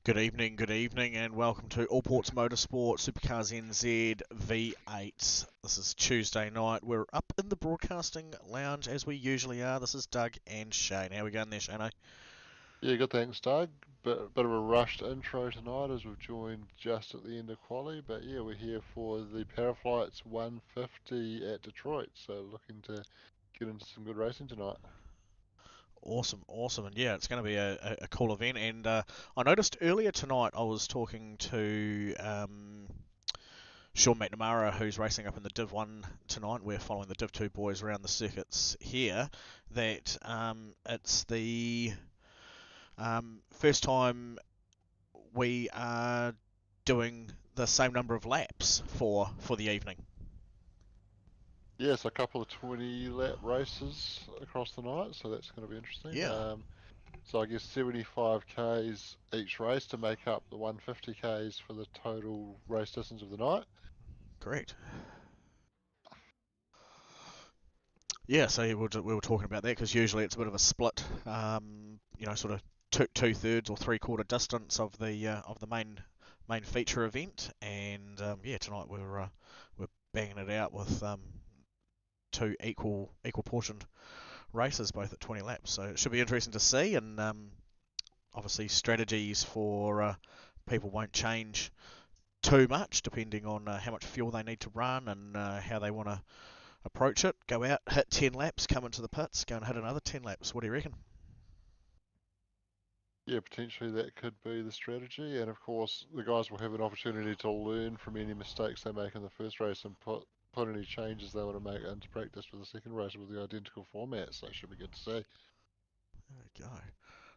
good evening, and welcome to All Ports Motorsport Supercars NZ V8s. This is Tuesday night. We're up in the broadcasting lounge as we usually are. This is Doug and Shane. How are we going there, Shane? Yeah, good thanks, Doug. Bit of a rushed intro tonight as we've joined just at the end of quali, but yeah, we're here for the Paraflights 150 at Detroit, so looking to get into some good racing tonight. Awesome, awesome, and yeah, it's going to be a cool event. And I noticed earlier tonight I was talking to Sean McNamara, who's racing up in the Div 1 tonight. We're following the Div 2 boys around the circuits here. That it's the first time we are doing the same number of laps for the evening. Yes, a couple of 20 lap races across the night, so that's going to be interesting. Yeah, So I guess 75 k's each race to make up the 150 k's for the total race distance of the night. correct. Yeah, so we were talking about that because usually it's a bit of a split, sort of two thirds or three-quarter distance of the main feature event, and yeah, tonight we're banging it out with two equal portioned races, both at 20 laps. So it should be interesting to see, and obviously strategies for people won't change too much depending on how much fuel they need to run and how they want to approach it. Go out, hit 10 laps, come into the pits, go and hit another 10 laps. What do you reckon? Yeah, potentially that could be the strategy, and of course the guys will have an opportunity to learn from any mistakes they make in the first race and put any changes they want to make into practice for the second race with the identical format. So it should be good to see. There we go.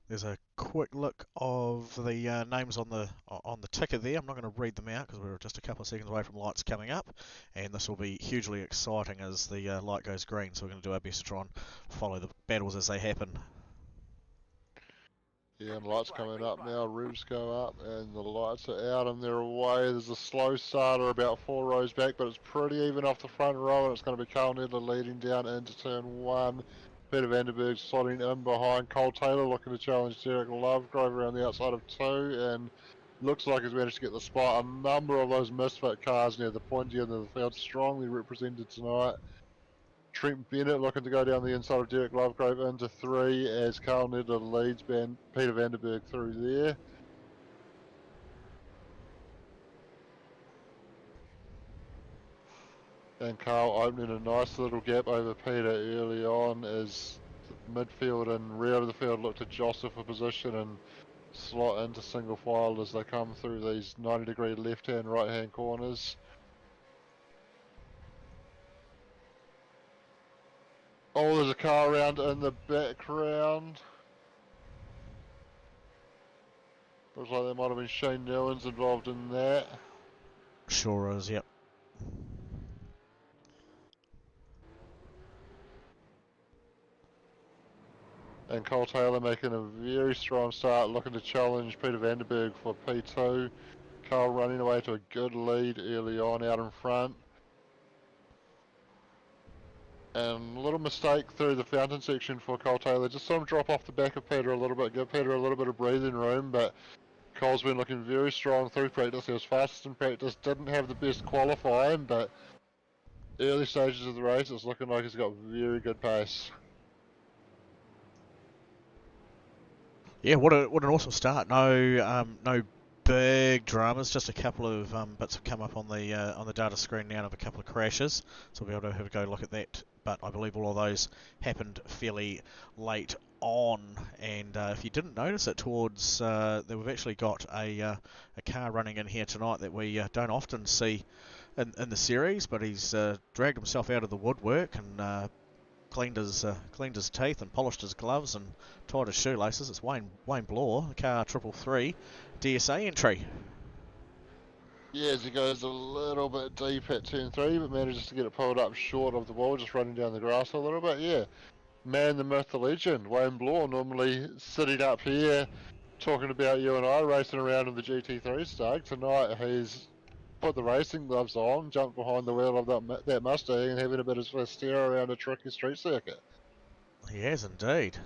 There's a quick look of the names on the ticker there. I'm not going to read them out because we're just a couple of seconds away from lights coming up, and this will be hugely exciting as the light goes green. So we're going to do our best to try and follow the battles as they happen. Yeah, and lights coming up now, roofs go up, and the lights are out and they're away. There's a slow starter about 4 rows back, but it's pretty even off the front row, and it's going to be Carl Nedler leading down into turn one. Peter Vanderberg slotting in behind Cole Taylor, looking to challenge Derek Lovegrove around the outside of two, and looks like he's managed to get the spot. A number of those misfit cars near the pointy end of the field, strongly represented tonight. Trent Bennett looking to go down the inside of Derek Lovegrove into three as Carl Nedler leads Peter Vanderberg through there. And Carl opening a nice little gap over Peter early on as midfield and rear of the field look to jostle for position and slot into single file as they come through these 90-degree left-hand, right-hand corners. Oh, there's a car around in the background. Looks like there might have been Shane Newlands involved in that. Sure is, yep. And Cole Taylor making a very strong start, looking to challenge Peter Vanderberg for P2. Carl running away to a good lead early on out in front. And a little mistake through the fountain section for Cole Taylor. Just saw him drop off the back of Peter a little bit, give Peter a little bit of breathing room, but Cole's been looking very strong through practice. He was fastest in practice, didn't have the best qualifying, but early stages of the race, it's looking like he's got very good pace. Yeah, what an awesome start. No big dramas. Just a couple of bits have come up on the data screen now of a couple of crashes. So we'll be able to have a go look at that. But I believe all of those happened fairly late on. And if you didn't notice it, towards that we've actually got a car running in here tonight that we don't often see in the series. But he's dragged himself out of the woodwork and cleaned his teeth and polished his gloves and tied his shoelaces. It's Wayne Blore, car 333 DSA entry. Yeah, as he goes a little bit deep at turn three, but manages to get it pulled up short of the wall, just running down the grass a little bit. Yeah, man, the myth, the legend, Wayne Blore, normally sitting up here talking about you and I racing around in the GT3 stag. Tonight he's put the racing gloves on, jumped behind the wheel of that Mustang and having a bit of a stare around a tricky street circuit. He has indeed.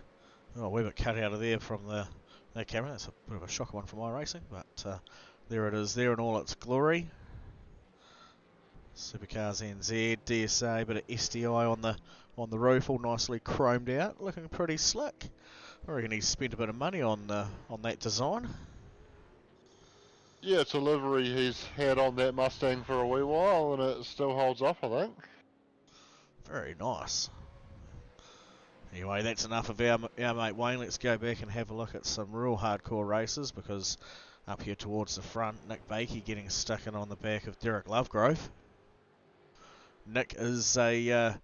Oh, we've got cut out of there from That camera, that's a bit of a shocker one from iRacing, but there it is there in all its glory. Supercars NZ, DSA, bit of SDI on the roof, all nicely chromed out, looking pretty slick. I reckon he's spent a bit of money on that design. Yeah, it's a livery he's had on that Mustang for a wee while, and it still holds up, I think. Very nice. Anyway, that's enough of our mate Wayne. Let's go back and have a look at some real hardcore races, because up here towards the front, Nick Bakey getting stuck in on the back of Derek Lovegrove. Nick is a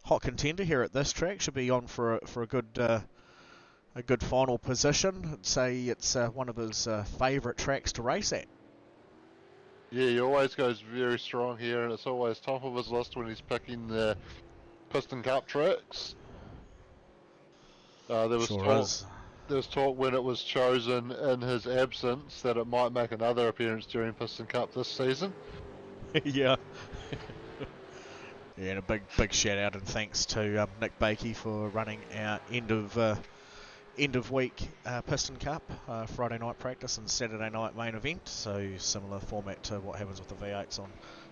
hot contender here at this track. Should be on for a good final position. I'd say it's one of his favourite tracks to race at. Yeah, he always goes very strong here, and it's always top of his list when he's picking the Piston Cup tracks. There was talk when it was chosen in his absence that it might make another appearance during Piston Cup this season. Yeah. Yeah, and a big shout out and thanks to Nick Bakey for running our end of week Piston Cup, Friday night practice and Saturday night main event. So similar format to what happens with the V8s on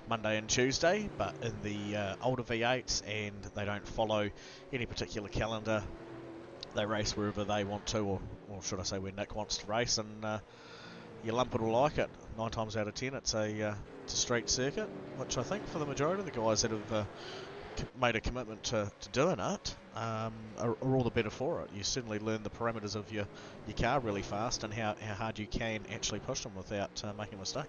Monday and Tuesday, but in the older V8s, and they don't follow any particular calendar. They race wherever they want to, or should I say where Nick wants to race, and you lump it or like it. 9 times out of 10 it's a street circuit, which I think for the majority of the guys that have made a commitment to doing it are all the better for it. You certainly learn the parameters of your car really fast, and how hard you can actually push them without making a mistake.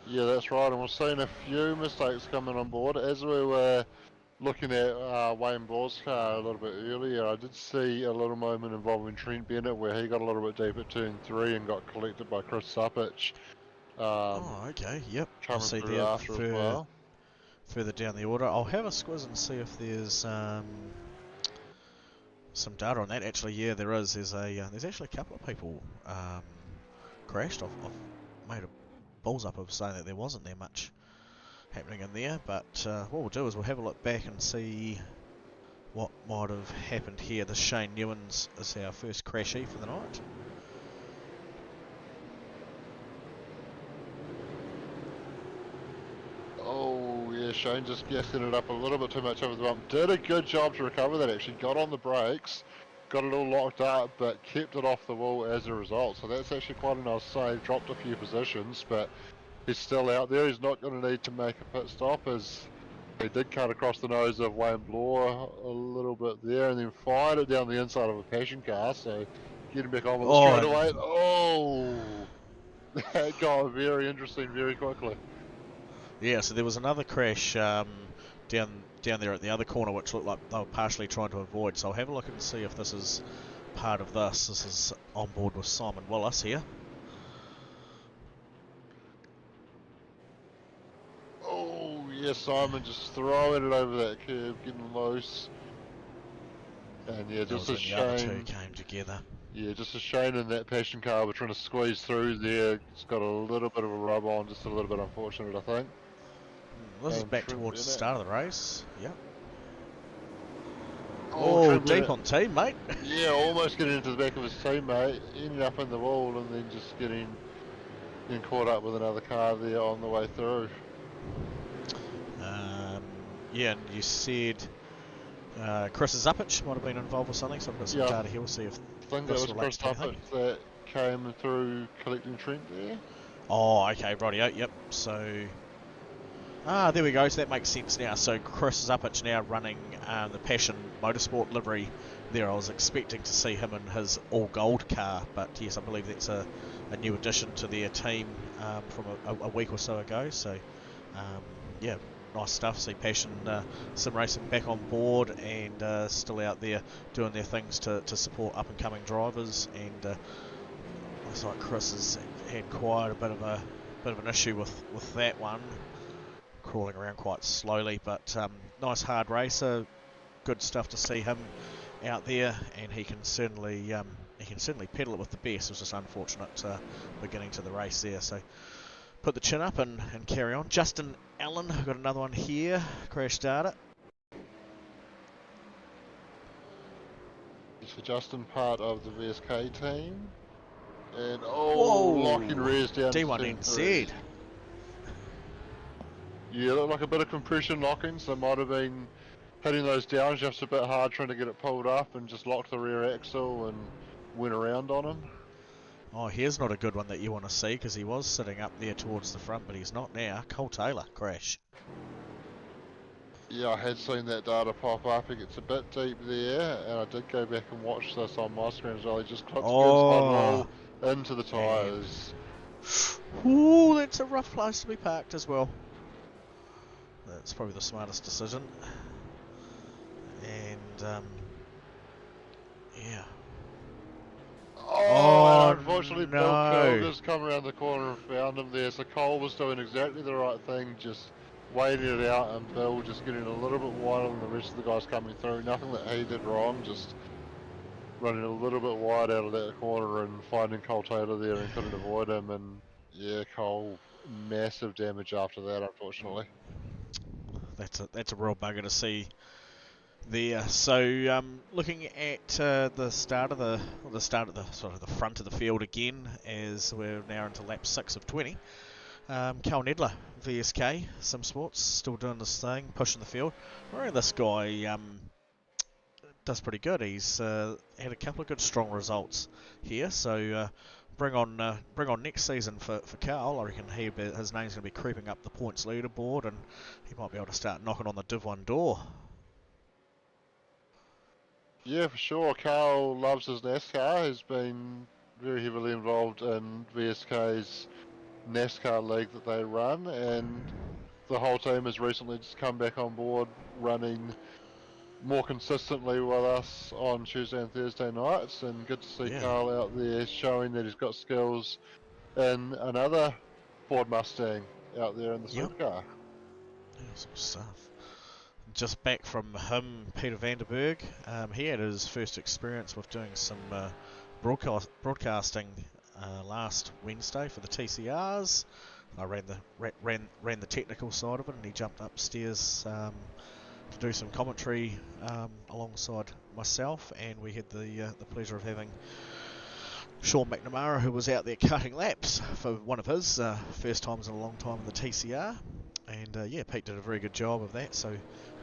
Yeah, that's right, and we're seeing a few mistakes coming on board. As we were looking at Wayne Ball's car a little bit earlier, I did see a little moment involving Trent Bennett where he got a little bit deep at turn 3 and got collected by Chris Suppich. Oh, okay, yep. I see through there after as well. Further down the order. I'll have a squiz and see if there's some data on that. Actually, yeah, there is. There's actually a couple of people crashed. I've made a balls up of saying that there wasn't there much happening in there, but what we'll do is we'll have a look back and see what might have happened here. This Shane Newens is our first crashie for the night. Oh yeah, Shane just gassing it up a little bit too much over the bump. Did a good job to recover that actually. Got on the brakes, got it all locked up, but kept it off the wall as a result. So that's actually quite a nice save. Dropped a few positions, but he's still out there. He's not going to need to make a pit stop, as he did cut across the nose of Wayne Bloor a little bit there, and then fired it down the inside of a passion car. So getting back on with it straight away. Oh, that got very interesting very quickly. Yeah, so there was another crash down there at the other corner, which looked like they were partially trying to avoid. So I'll have a look and see if this is part of this. This is on board with Simon Willis here. Oh yeah, Simon just throwing it over that curb, getting loose. And yeah, just a shame. The other two shame. came together. Yeah, just a shame in that passion car. We're trying to squeeze through there. It's got a little bit of a rub on, just a little bit unfortunate, I think. This is back towards the start of the race. Yep. Oh, deep on team, mate. Yeah, almost getting into the back of his teammate, ended up in the wall, and then just getting caught up with another car there on the way through. Yeah, and you said Chris Suppich might have been involved with something, so I've got some data here. We'll see if I think that was Chris Suppich that came through collecting Trent there. Oh, okay, rightio, yep. So, there we go. So that makes sense now. So Chris Suppich now running the Passion Motorsport livery there. I was expecting to see him in his all-gold car, but yes, I believe that's a new addition to their team from a week or so ago. So, yeah, nice stuff. See Passion Sim Racing back on board and still out there doing their things to support up-and-coming drivers. And looks like Chris has had quite a bit of an issue with that one, crawling around quite slowly. But nice hard racer, good stuff to see him out there, and he can certainly pedal it with the best. It was just unfortunate beginning to the race there. So put the chin up and carry on. Justin Allen, we've got another one here. Crash data. So Justin, part of the VSK team. And locking Whoa! rears down to D1 turn 3. NZ. Yeah, looked like a bit of compression locking, so might have been hitting those downshafts a bit hard trying to get it pulled up and just locked the rear axle and went around on him. Oh, here's not a good one that you want to see because he was sitting up there towards the front, but he's not now. Cole Taylor crash. Yeah, I had seen that data pop up. It gets a bit deep there, and I did go back and watch this on my screen as well. He just clips good side Oh, roll into the man. tyres. Ooh, that's a rough place to be parked as well. That's probably the smartest decision. And, yeah. And Oh, unfortunately, Bill no. Kilger's come around the corner and found him there. So Cole was doing exactly the right thing, just waiting it out, and Bill just getting a little bit wider than the rest of the guys coming through. Nothing that he did wrong, just running a little bit wide out of that corner and finding Cole Taylor there and couldn't avoid him. And yeah, Cole, massive damage after that, unfortunately. That's a real bugger to see there. So looking at the start of the sort of the front of the field again, as we're now into lap 6 of 20. Cal Nedler, VSK, Sim Sports, still doing this thing, pushing the field. I reckon this guy does pretty good. He's had a couple of good strong results here, so bring on next season for Carl. I reckon his name's going to be creeping up the points leaderboard, and he might be able to start knocking on the Div 1 door. Yeah, for sure. Carl loves his NASCAR. He's been very heavily involved in VSK's NASCAR league that they run, and the whole team has recently just come back on board running more consistently with us on Tuesday and Thursday nights, and good to see Yeah, Carl out there showing that he's got skills in another Ford Mustang out there in the yep, supercar. awesome stuff. Just back from him, Peter Vanderberg. He had his first experience with doing some broadcasting last Wednesday for the TCRs. I ran the technical side of it, and he jumped upstairs to do some commentary alongside myself, and we had the pleasure of having Sean McNamara, who was out there cutting laps for one of his first times in a long time in the TCR. And yeah, Pete did a very good job of that, so we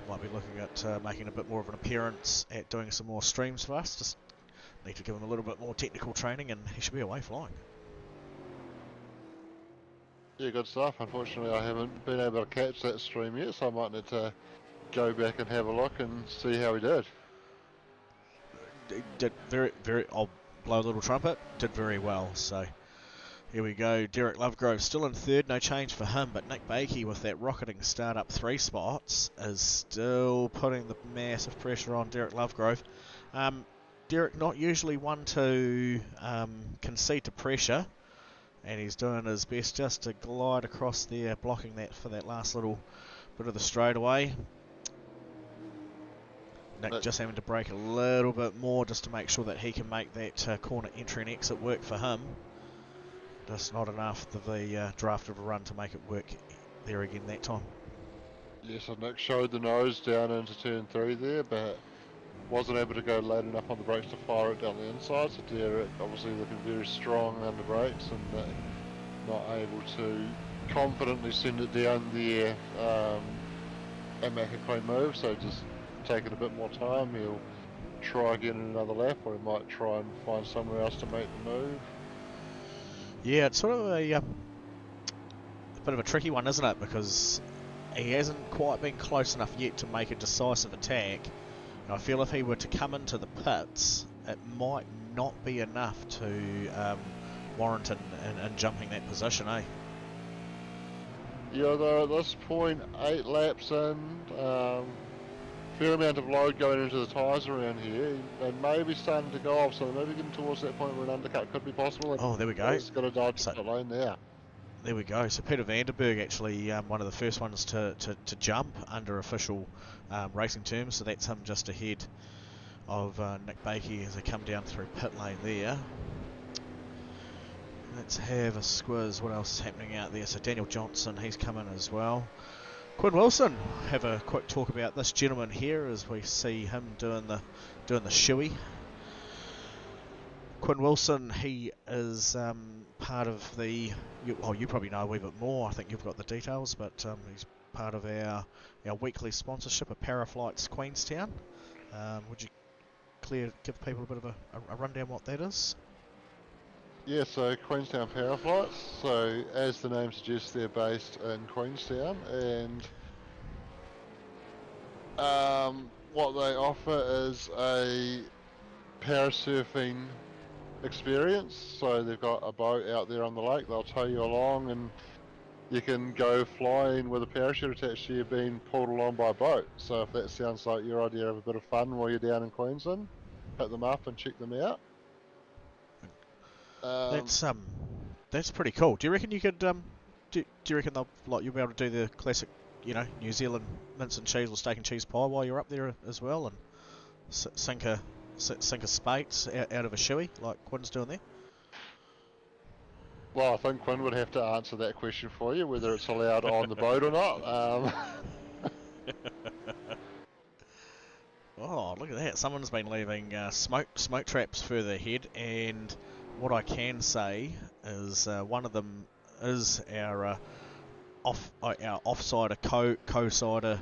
might be looking at making a bit more of an appearance at doing some more streams for us. Just need to give him a little bit more technical training, and he should be away flying. Yeah, good stuff. Unfortunately, I haven't been able to catch that stream yet, so I might need to go back and have a look and see how he did. He did very. I'll blow a little trumpet. Did very well. So here we go. Derek Lovegrove still in third, no change for him, but Nick Bakey with that rocketing start up 3 spots is still putting the massive pressure on Derek Lovegrove. Derek not usually one to concede to pressure, and he's doing his best just to glide across there, blocking that for that last little bit of the straightaway. Nick just having to brake a little bit more just to make sure that he can make that corner entry and exit work for him. Just not enough of the draft of a run to make it work there again that time. Yes, so Nick showed the nose down into turn 3 there, but wasn't able to go late enough on the brakes to fire it down the inside. So Derek obviously looking very strong under brakes and not able to confidently send it down there and make a clean move. So just taking a bit more time. He'll try again in another lap, or he might try and find somewhere else to make the move. Yeah, it's sort of a bit of a tricky one, isn't it? Because he hasn't quite been close enough yet to make a decisive attack. And I feel if he were to come into the pits, it might not be enough to warrant in jumping that position, eh? Yeah, though at this point, 8 laps in, fair amount of load going into the tyres around here. They may be starting to go off, so maybe getting towards that point where an undercut could be possible. Oh, there we go. He's got to dodge the lane there. There we go. So Peter Vanderberg actually one of the first ones to jump under official racing terms. So that's him just ahead of Nick Bakey as they come down through pit lane there. Let's have a squiz. What else is happening out there? So Daniel Johnson, he's coming as well. Quinn Wilson, have a quick talk about this gentleman here as we see him doing the shoey. Quinn Wilson, he is part of the. You probably know a wee bit more. I think you've got the details, but he's part of our weekly sponsorship of Paraflights Queenstown. Would you give people a bit of a rundown what that is? Yeah, so Queenstown Paraflights. So as the name suggests, they're based in Queenstown, and what they offer is a parasurfing experience. So they've got a boat out there on the lake. They'll tow you along, and you can go flying with a parachute attached to you, being pulled along by a boat. So if that sounds like your idea of a bit of fun while you're down in Queensland, hit them up and check them out. That's pretty cool. Do you reckon you could do you reckon you'll be able to do the classic, New Zealand mince and cheese or steak and cheese pie while you're up there as well, and sink a spates out of a shoey like Quinn's doing there? Well, I think Quinn would have to answer that question for you, whether it's allowed on the boat or not. Oh, look at that! Someone's been leaving smoke traps further ahead, and what I can say is one of them is our offsider co-sider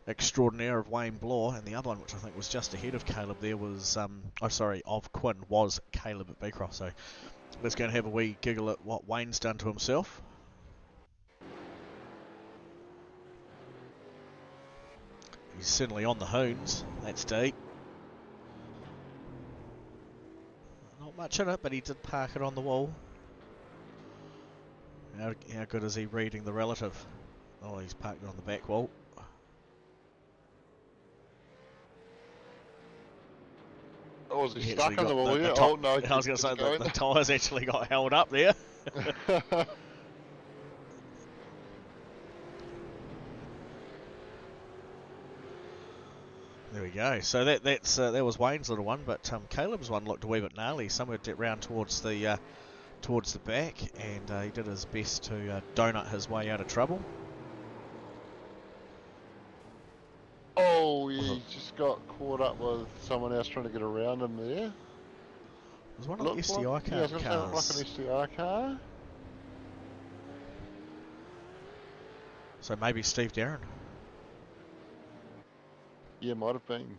extraordinaire of Wayne Bloor, and the other one, which I think was just ahead of Caleb there, was of Quinn, was Caleb at Beecroft. So let's go and have a wee giggle at what Wayne's done to himself. He's certainly on the hoons. That's deep. Not much in it, but he did park it on the wall. How good is he reading the relative? Oh, he's parked it on the back wall. Oh, was he stuck on the wall here? Oh no! I was going to say the tyres actually got held up there. There we go. So that was Wayne's little one, but Caleb's one looked a wee bit gnarly. Somewhere round towards the back, and he did his best to donut his way out of trouble. Oh, yeah, he just got caught up with someone else trying to get around him there. It was one of the STI cars. Yeah, I was going to say, like an STI car. So maybe Steve Darren. Yeah, might have been.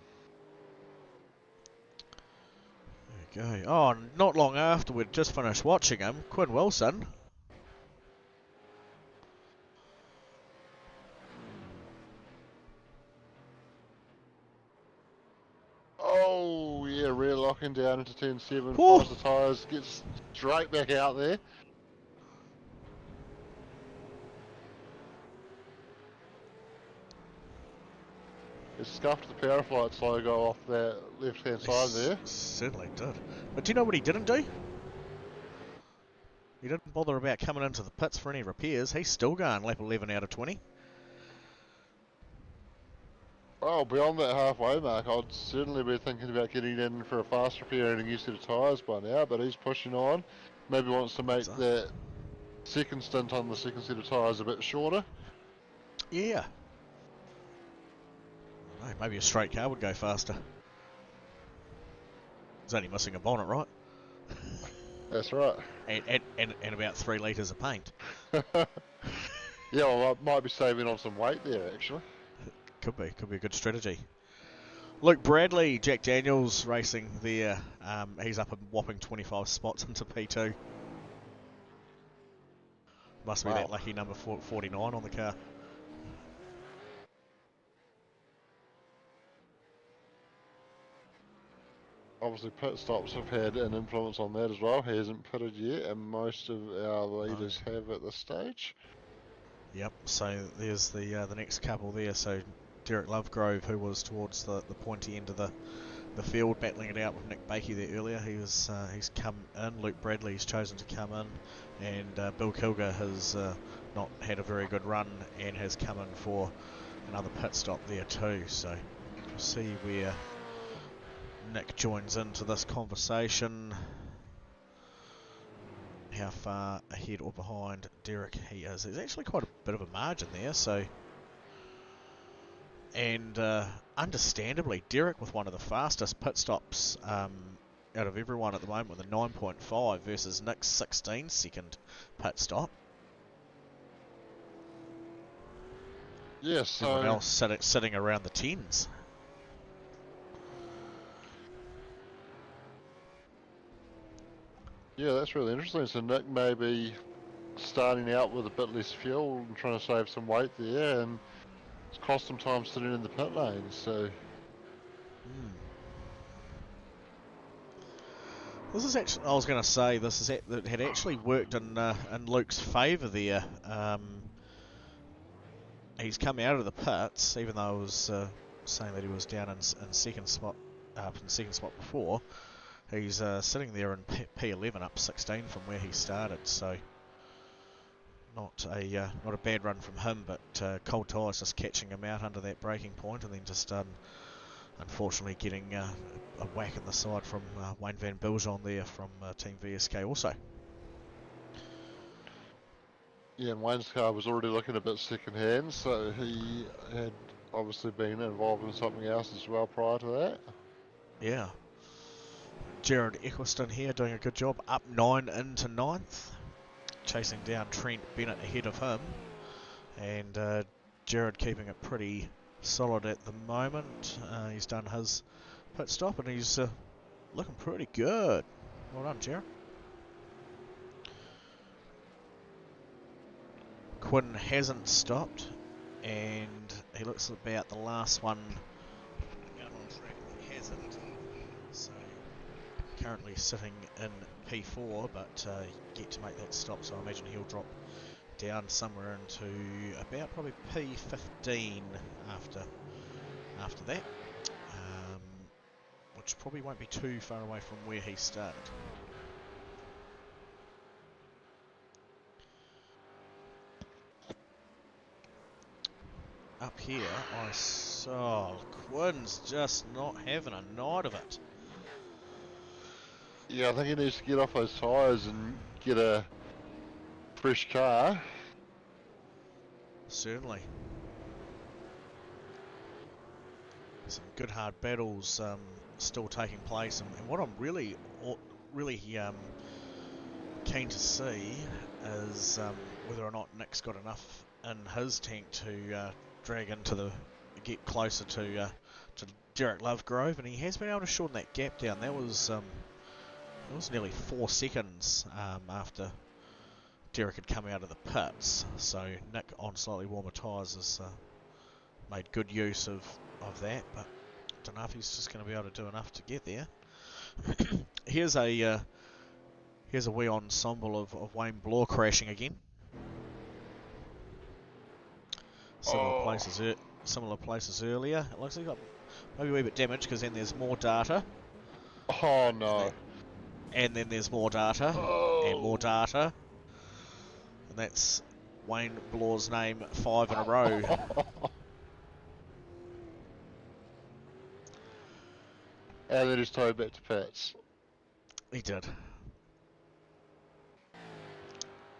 There we go. Oh, not long after we'd just finished watching him, Quinn Wilson. Oh, yeah, rear locking down into 10-7, fires the tyres, gets straight back out there. It scuffed the Paraflights logo off that left-hand side there. Certainly did. But do you know what he didn't do? He didn't bother about coming into the pits for any repairs. He's still going lap 11 out of 20. Oh, beyond that halfway mark, I'd certainly be thinking about getting in for a fast repair and a new set of tyres by now, but he's pushing on. Maybe wants to make that second stint on the second set of tyres a bit shorter. Yeah. Maybe a straight car would go faster. He's only missing a bonnet, right? That's right. And about 3 litres of paint. Yeah, well, I might be saving on some weight there, actually. Could be a good strategy. Luke Bradley, Jack Daniels racing there. He's up a whopping 25 spots into P2. Must be that lucky number 49 on the car. Obviously pit stops have had an influence on that as well. He hasn't pitted yet, and most of our leaders have at this stage. Yep, so there's the next couple there. So Derek Lovegrove, who was towards the pointy end of the field, battling it out with Nick Bakey there earlier. He's come in. Luke Bradley's chosen to come in, and Bill Kilger has not had a very good run and has come in for another pit stop there too. So we'll see where Nick joins into this conversation. How far ahead or behind Derek he is. There's actually quite a bit of a margin there, so, and understandably Derek with one of the fastest pit stops out of everyone at the moment with a 9.5 versus Nick's 16-second pit stop. Yeah, Everyone so else sitting around the 10s. yeah, that's really interesting. So Nick may be starting out with a bit less fuel and trying to save some weight there, and it's cost him time sitting in the pit lane. So This is actually, I was going to say, this is that had actually worked in Luke's favour there. He's come out of the pits, even though I was saying that he was down in second spot, in second spot before. He's sitting there in P11, up 16 from where he started. So not a bad run from him, but cold tyres just catching him out under that braking point, and then just unfortunately getting a whack in the side from Wayne Van Biljon there from Team VSK also. yeah, and Wayne's car was already looking a bit second-hand, so he had obviously been involved in something else as well prior to that. Yeah. Jared Eccleston here doing a good job, up 9 into 9th, chasing down Trent Bennett ahead of him, and Jared keeping it pretty solid at the moment. He's done his pit stop and he's looking pretty good. Well done, Jared. Quinn hasn't stopped, and he looks about the last one out on track that hasn't. So currently sitting in P4, but yet to make that stop. So I imagine he'll drop down somewhere into about probably P15 after that, which probably won't be too far away from where he started. Up here, I saw Quinn's just not having a night of it. Yeah, I think he needs to get off those tyres and get a fresh car. Certainly. Some good hard battles still taking place, and what I'm really keen to see is whether or not Nick's got enough in his tank to drag get closer to Derek Lovegrove, and he has been able to shorten that gap down. That was nearly 4 seconds after Derek had come out of the pits. So Nick on slightly warmer tyres has made good use of that, but I don't know if he's just going to be able to do enough to get there. Here's a wee ensemble of Wayne Bloor crashing again. Similar places earlier. It looks like he got maybe a wee bit damaged, because then there's more data. Oh no. And then there's more data. And more data. And that's Wayne Bloor's name 5 in a row. And then he's towed back to pits. He did.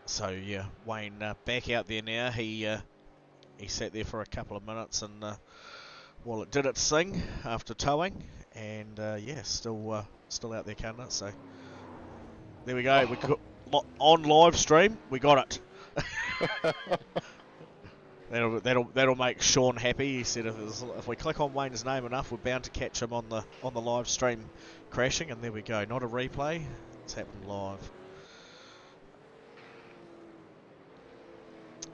So yeah, Wayne back out there now. He sat there for a couple of minutes, and well, it did its thing after towing, and yeah, still out there, can't it? So there we go. We got on live stream. We got it. That'll make Sean happy. He said if we click on Wayne's name enough, we're bound to catch him on the live stream crashing. And there we go. Not a replay. It's happened live.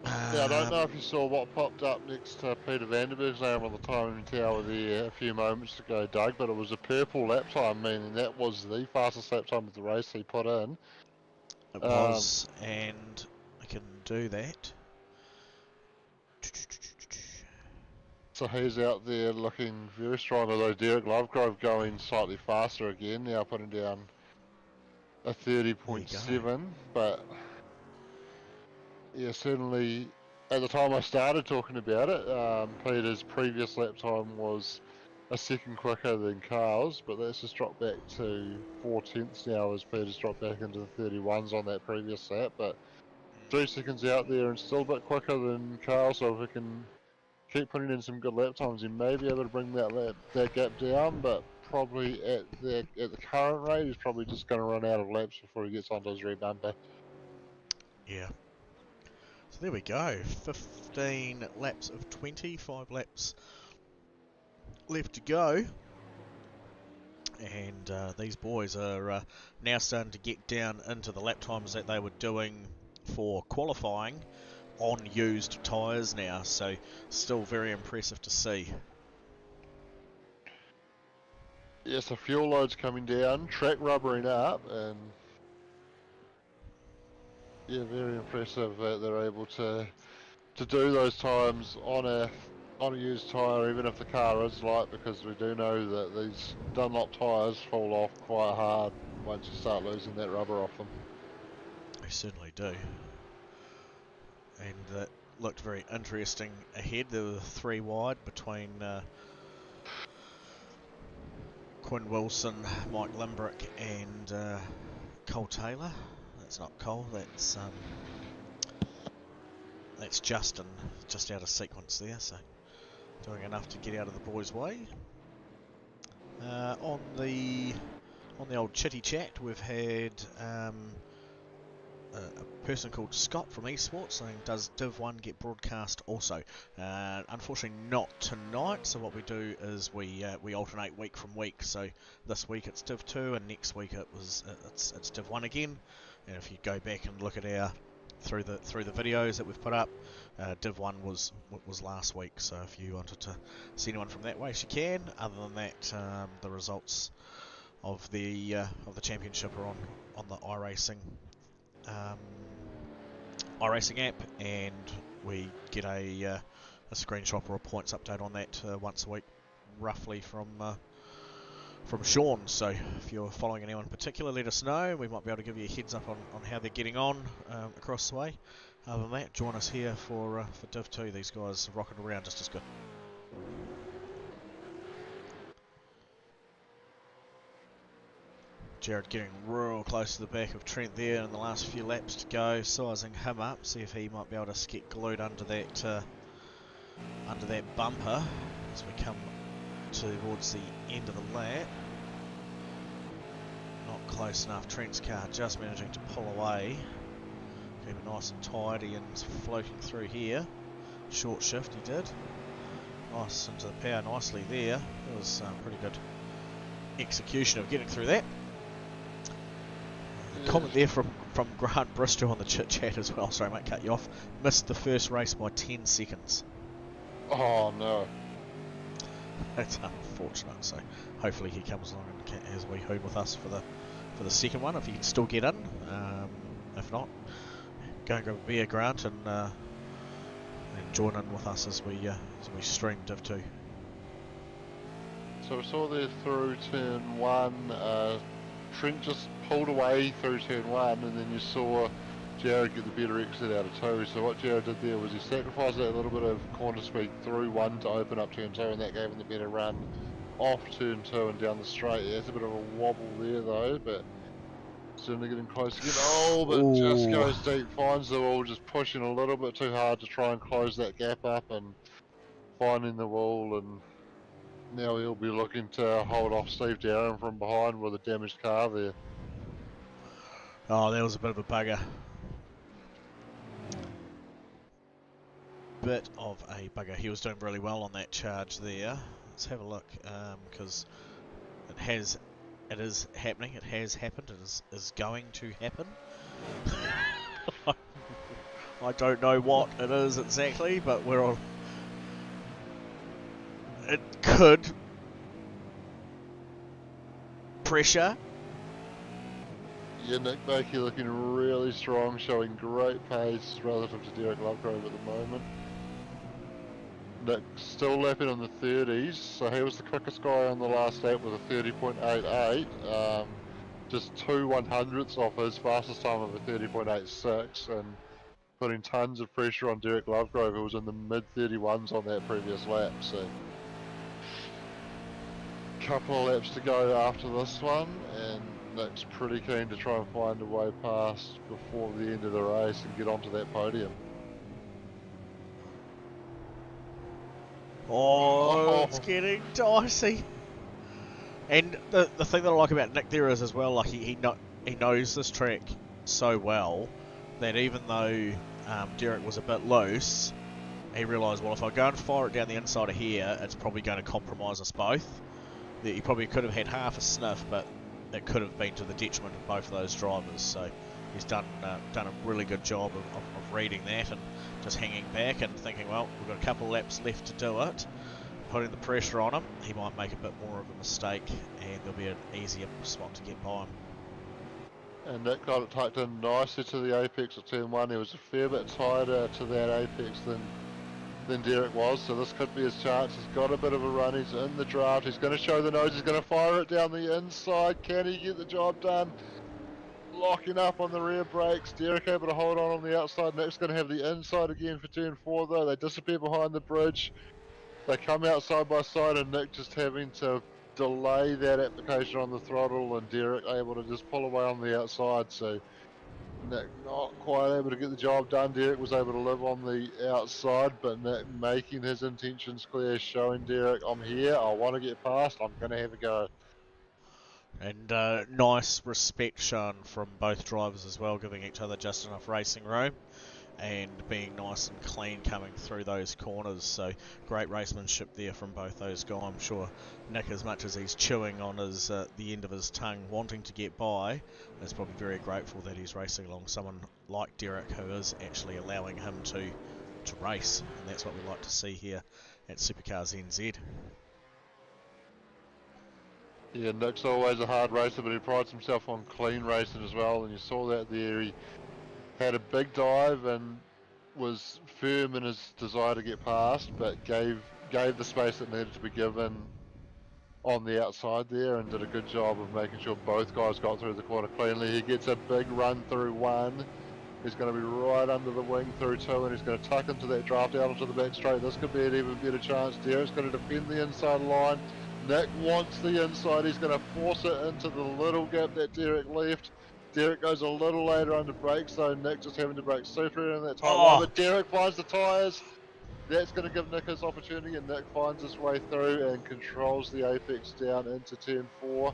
Yeah, I don't know if you saw what popped up next to Peter Vanderberg's name on the timing tower there a few moments ago, Doug, but it was a purple lap time, meaning that was the fastest lap time of the race he put in. It was, and I can do that. So he's out there looking very strong, although Derek Lovegrove going slightly faster again, now putting down a 30.7, but yeah, certainly at the time I started talking about it, Peter's previous lap time was a second quicker than Carl's, but that's just dropped back to 4/10 now as Peter's dropped back into the 31s on that previous lap, but 3 seconds out there and still a bit quicker than Carl, so if we can keep putting in some good lap times, he may be able to bring that gap down, but probably at the current rate, he's probably just going to run out of laps before he gets onto his rear bumper. Yeah. So there we go. 15 laps of 25 laps left to go. And these boys are now starting to get down into the lap times that they were doing for qualifying on used tyres now. So still very impressive to see. Yeah, so fuel load's coming down, track rubbering up, and yeah, very impressive that they're able to do those times on a used tyre, even if the car is light, because we do know that these Dunlop tyres fall off quite hard once you start losing that rubber off them. They certainly do. And that looked very interesting ahead. There were 3 wide between Quinn Wilson, Mike Limbrick and Cole Taylor. That's not Cole, that's Justin, just out of sequence there, so doing enough to get out of the boys' way. On the old chitty chat, we've had a person called Scott from eSports saying, does Div 1 get broadcast also? Unfortunately not tonight, so what we do is we alternate week from week. So this week it's Div 2 and next week it's Div 1 again. And if you go back and look at our through the videos that we've put up, Div 1 was last week, so if you wanted to see anyone from that way, you can. Other than that, the results of the championship are on the iRacing iRacing app, and we get a screenshot or a points update on that once a week, roughly from Sean. So if you're following anyone in particular, let us know. We might be able to give you a heads up on how they're getting on across the way. Other than that, join us here for Div 2. These guys are rocking around just as good. Jared getting real close to the back of Trent there in the last few laps to go, sizing him up, see if he might be able to get glued under that bumper as we come towards the end of the lap. Not close enough. Trent's car just managing to pull away. Keep it nice and tidy and floating through here. Short shift he did. Nice into the power nicely there. It was pretty good execution of getting through that. Comment there from Grant Bristow on the chit chat as well. Sorry, mate, cut you off. Missed the first race by 10 seconds. Oh no. That's unfortunate. So hopefully he comes along and has a wee hoon with us for the second one if he can still get in. If not, go and grab a beer, Grant, and join in with us as we stream Div 2. So we saw there through turn 1. Trent just pulled away through turn 1, and then you saw Jared get the better exit out of 2. So what Jared did there was he sacrificed that little bit of corner speed through 1 to open up turn 2, and that gave him the better run off turn 2 and down the straight. There's a bit of a wobble there though, but certainly getting close again. Oh, but just goes deep, finds the wall, just pushing a little bit too hard to try and close that gap up and finding the wall, and now he'll be looking to hold off Steve Darren from behind with a damaged car there. Oh, that was a bit of a bugger. Bit of a bugger. He was doing really well on that charge there. Let's have a look, because it is happening. It has happened. It is going to happen. I don't know what it is exactly, but we're on. It could pressure. Yeah, Nick Bakey looking really strong, showing great pace relative to Derek Lovegrove at the moment. Nick still lapping on the 30s, so he was the quickest guy on the last lap with a 30.88. Just 2 100ths off his fastest time of a 30.86, and putting tons of pressure on Derek Lovegrove, who was in the mid 31s on that previous lap. So couple of laps to go after this one, and Nick's pretty keen to try and find a way past before the end of the race and get onto that podium. Oh, it's getting dicey. And the thing that I like about Nick there is as well, like he knows this track so well that even though Derek was a bit loose, he realised, well, if I go and fire it down the inside of here, it's probably going to compromise us both. That he probably could have had half a sniff, but it could have been to the detriment of both of those drivers. So he's done a really good job of reading that and just hanging back and thinking, well, we've got a couple of laps left to do it. Putting the pressure on him, he might make a bit more of a mistake, and there'll be an easier spot to get by him. And that got it tucked in nicely to the apex of turn 1. He was a fair bit tighter to that apex than Derek was, so this could be his chance. He's got a bit of a run, he's in the draft, he's going to show the nose, he's going to fire it down the inside. Can he get the job done? Locking up on the rear brakes, Derek able to hold on the outside. Nick's going to have the inside again for turn 4 though. They disappear behind the bridge. They come out side by side, and Nick just having to delay that application on the throttle, and Derek able to just pull away on the outside. So Nick not quite able to get the job done. Derek was able to live on the outside, but Nick making his intentions clear, showing Derek, I'm here, I want to get past, I'm going to have a go. And nice respect shown from both drivers as well, giving each other just enough racing room and being nice and clean coming through those corners. So great racemanship there from both those guys. I'm sure Nick, as much as he's chewing on his the end of his tongue wanting to get by, is probably very grateful that he's racing along someone like Derek, who is actually allowing him to race, and that's what we like to see here at Supercars NZ. Yeah, Nick's always a hard racer, but he prides himself on clean racing as well, and you saw that there. He had a big dive and was firm in his desire to get past, but gave the space that needed to be given on the outside there, and did a good job of making sure both guys got through the corner cleanly. He gets a big run through 1. He's going to be right under the wing through 2, and he's going to tuck into that draft out onto the back straight. This could be an even better chance. Derek's going to defend the inside line. Nick wants the inside. He's going to force it into the little gap that Derek left. Derek goes a little later under brakes, so Nick just having to brake super in that tight line. But Derek finds the tyres. That's going to give Nick his opportunity, and Nick finds his way through and controls the apex down into turn 4.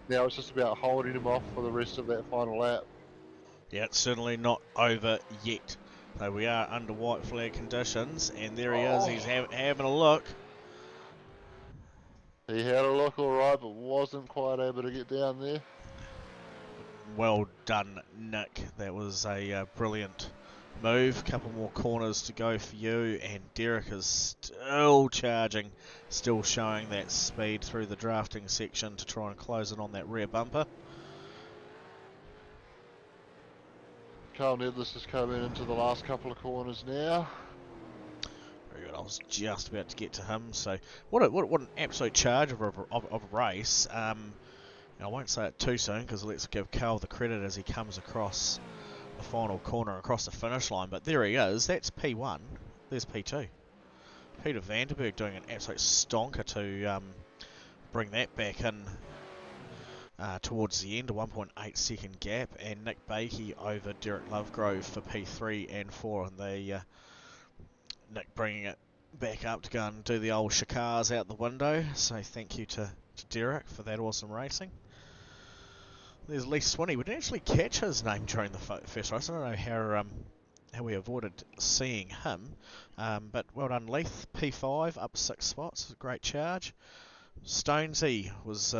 Now it's just about holding him off for the rest of that final lap. Yeah, it's certainly not over yet. So we are under white flag conditions, and there he is. He's having a look. He had a look alright, but wasn't quite able to get down there. Well done, Nick. That was a brilliant move. Couple more corners to go for you, and Derek is still charging, still showing that speed through the drafting section to try and close it on that rear bumper. Jion Nzs is coming into the last couple of corners now. Very good. I was just about to get to him. So what an absolute charge of a race. I won't say it too soon because let's give Carl the credit as he comes across the final corner, across the finish line. But there he is. That's P1. There's P2. Peter Vanderberg doing an absolute stonker to bring that back in towards the end, a 1.8 second gap, and Nick Bakey over Derek Lovegrove for P3 and 4, and they Nick bringing it back up to go and do the old shakars out the window. So thank you to Derek for that awesome racing. There's Lee Swinney. We didn't actually catch his name during the first race. I don't know how we avoided seeing him, but well done, Leith. P5 up 6 spots, a great charge. Stonesy was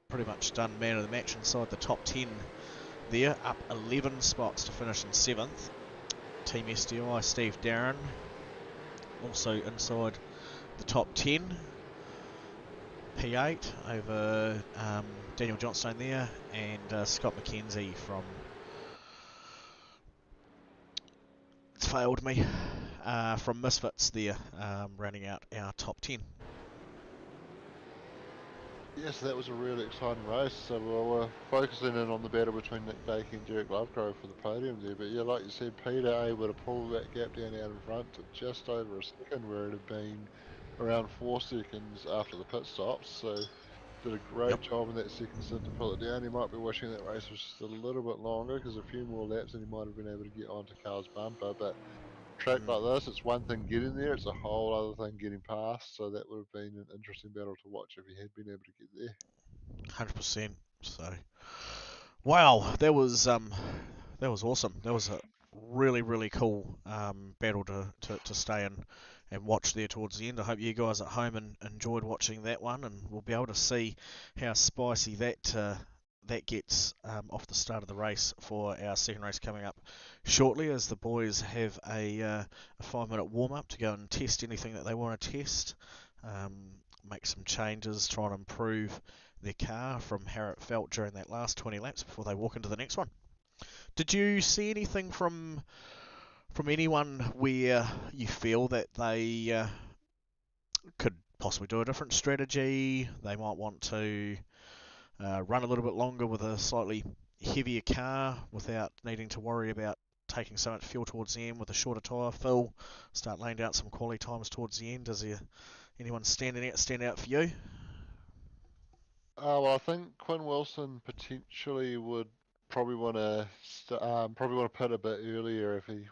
pretty much done man of the match inside the top 10 there, up 11 spots to finish in 7th. Team SDI, Steve Darren, also inside the top 10. P8 over Daniel Johnstone there, and Scott McKenzie from, it's failed me, from Misfits there, rounding out our top 10. Yes, that was a really exciting race. So we're focusing in on the battle between Nick Bakey and Derek Lovegrove for the podium there. But yeah, like you said, Peter able to pull that gap down out in front to just over a second, where it had been around 4 seconds after the pit stops. So did a great job in that second stint to pull it down. He might be wishing that race was just a little bit longer, because a few more laps and he might have been able to get onto Carl's bumper. But track like this, it's one thing getting there, it's a whole other thing getting past. So that would have been an interesting battle to watch if he had been able to get there. 100%. So, wow, that was awesome. That was a really cool battle to stay and watch there towards the end. I hope you guys at home enjoyed watching that one, and we'll be able to see how spicy that gets off the start of the race for our second race coming up shortly, as the boys have a 5-minute warm up to go and test anything that they want to test, um, make some changes, try and improve their car from how it felt during that last 20 laps before they walk into the next one. Did you see anything from anyone where you feel that they could possibly do a different strategy? They might want to run a little bit longer with a slightly heavier car without needing to worry about taking so much fuel towards the end with a shorter tyre fill, start laying out some quality times towards the end. Is there anyone stand out for you? Well, I think Quinn Wilson potentially would probably want to pit a bit earlier if he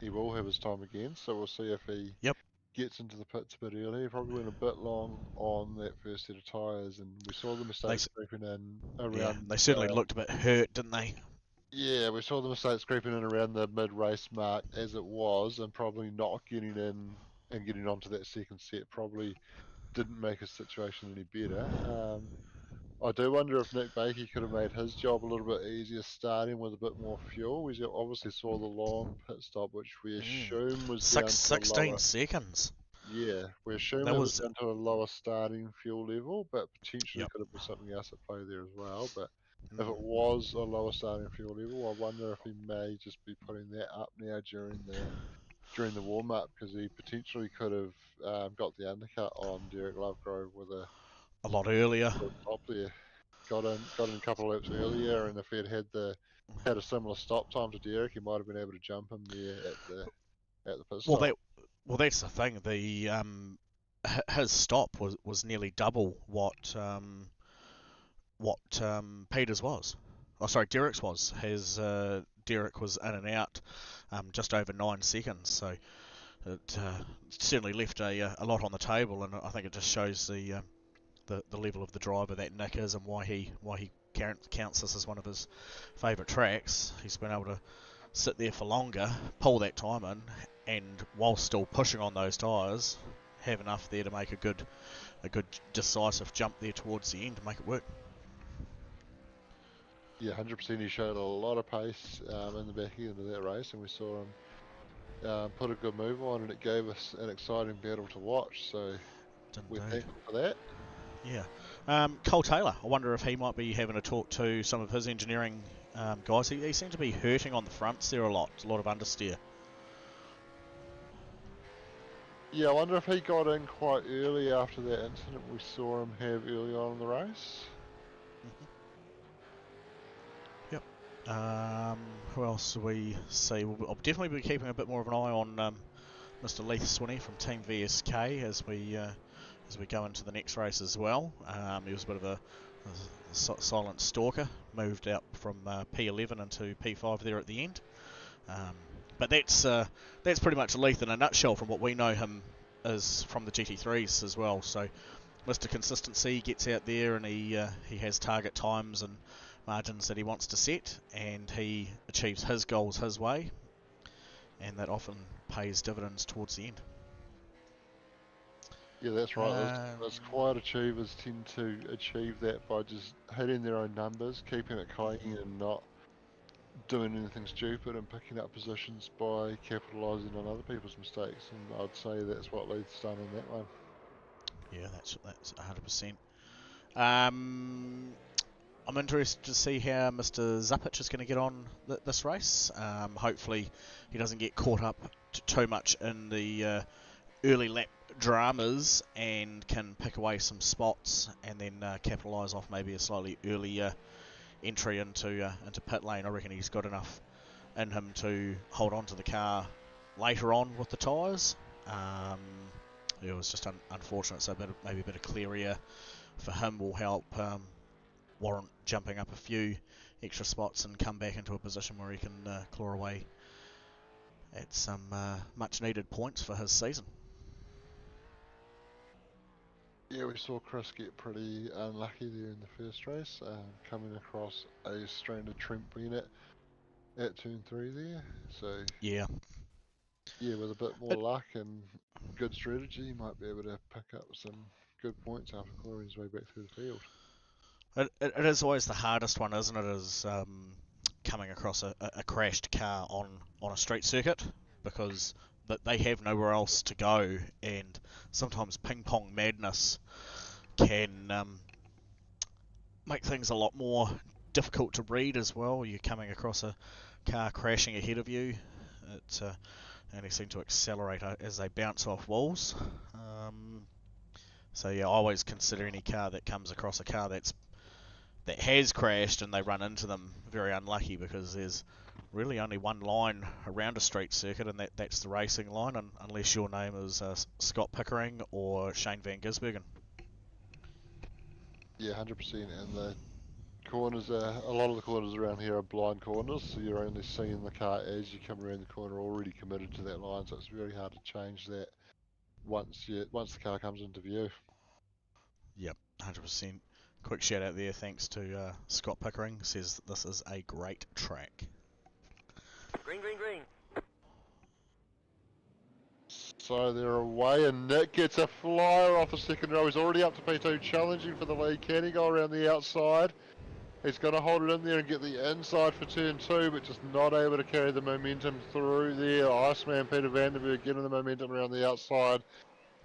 will have his time again. So we'll see if he Yep. gets into the pits a bit early. He probably went a bit long on that first set of tyres, and we saw the They mistakes creeping in yeah, around. they certainly looked a bit hurt, didn't they? Yeah, we saw the mistakes creeping in around the mid-race mark as it was, and probably not getting in and getting onto that second set probably didn't make his situation any better. I do wonder if Nick Bakey could have made his job a little bit easier starting with a bit more fuel. We obviously saw the long pit stop, which we Mm. assume was down Six, to a 16 lower. seconds. Yeah, we assume That it was was down to a lower starting fuel level, but potentially yep. could have been something else at play there as well. But if it Mm. was a lower starting fuel level, I wonder if he may just be putting that up now during the warm up, because he potentially could have got the undercut on Derek Lovegrove with a A lot earlier. stop there. Got in a couple of laps earlier, and if he had a similar stop time to Derek, he might have been able to jump him there at the pit Well, stop. that's the thing. The his stop was nearly double what Peter's was. Oh, sorry, Derek's was. His Derek was in and out just over 9 seconds. So it certainly left a lot on the table, and I think it just shows the level of the driver that Nick is, and why he counts this as one of his favourite tracks. He's been able to sit there for longer, pull that time in, and while still pushing on those tyres, have enough there to make a good decisive jump there towards the end to make it work. Yeah, 100%. He showed a lot of pace in the back end of that race, and we saw him put a good move on, and it gave us an exciting battle to watch. So we're Indeed. thankful for that. Yeah. Cole Taylor, I wonder if he might be having a talk to some of his engineering guys. He seemed to be hurting on the fronts there a lot of understeer. Yeah, I wonder if he got in quite early after that incident we saw him have early on in the race. Yep. Who else do we see? I'll definitely be keeping a bit more of an eye on Mr. Leith Swinney from Team VSK as we go into the next race as well. He was a bit of a silent stalker, moved out from P11 into P5 there at the end. But that's pretty much Leith in a nutshell from what we know him as from the GT3s as well. So Mr. Consistency gets out there, and he has target times and margins that he wants to set, and he achieves his goals his way, and that often pays dividends towards the end. Yeah, that's right. Those quiet achievers tend to achieve that by just hitting their own numbers, keeping it clean, and not doing anything stupid and picking up positions by capitalising on other people's mistakes. And I'd say that's what Leith's done in that one. Yeah, that's 100%. I'm interested to see how Mr. Zupic is going to get on this race. Hopefully he doesn't get caught up too much in the early lap dramas and can pick away some spots and then capitalise off maybe a slightly earlier entry into pit lane. I reckon he's got enough in him to hold on to the car later on with the tyres. It was just unfortunate, so maybe a bit of clear air for him will help warrant jumping up a few extra spots and come back into a position where he can claw away at some much needed points for his season. Yeah, we saw Chris get pretty unlucky there in the first race, coming across a stranded Trent Bennett at turn 3 there. So, Yeah. yeah, with a bit more luck and good strategy, he might be able to pick up some good points after clawing his way back through the field. It is always the hardest one, isn't it? Is coming across a crashed car on a street circuit, because that they have nowhere else to go, and sometimes ping pong madness can make things a lot more difficult to read as well. You're coming across a car crashing ahead of you. It only seem to accelerate as they bounce off walls. So yeah, I always consider any car that comes across a car that has crashed and they run into them very unlucky, because there's really only one line around a street circuit, and that's the racing line, unless your name is Scott Pickering or Shane Van Gisbergen. Yeah, 100%. And the corners a lot of the corners around here are blind corners, so you're only seeing the car as you come around the corner already committed to that line, so it's very hard to change that once the car comes into view. Yep, 100%. Quick shout out there, thanks to Scott Pickering, says this is a great track. Green, green, green. So they're away, and Nick gets a flyer off the second row. He's already up to P2, challenging for the lead. Can he go around the outside? He's going to hold it in there and get the inside for turn 2, but just not able to carry the momentum through there. Iceman Peter Vanderberg getting the momentum around the outside.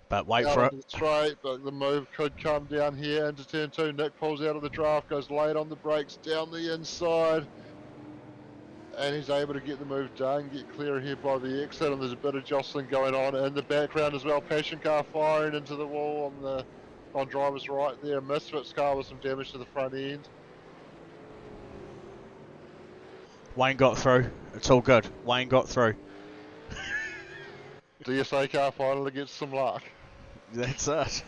But wait Out for onto it. the straight, but the move could come down here into turn 2. Nick pulls out of the draft, goes late on the brakes, down the inside. And he's able to get the move done, get clear here by the exit, and there's a bit of jostling going on in the background as well. Passion car firing into the wall on driver's right there. Misfits car with some damage to the front end. Wayne got through. It's all good. Wayne got through. DSA car finally gets some luck. That's it.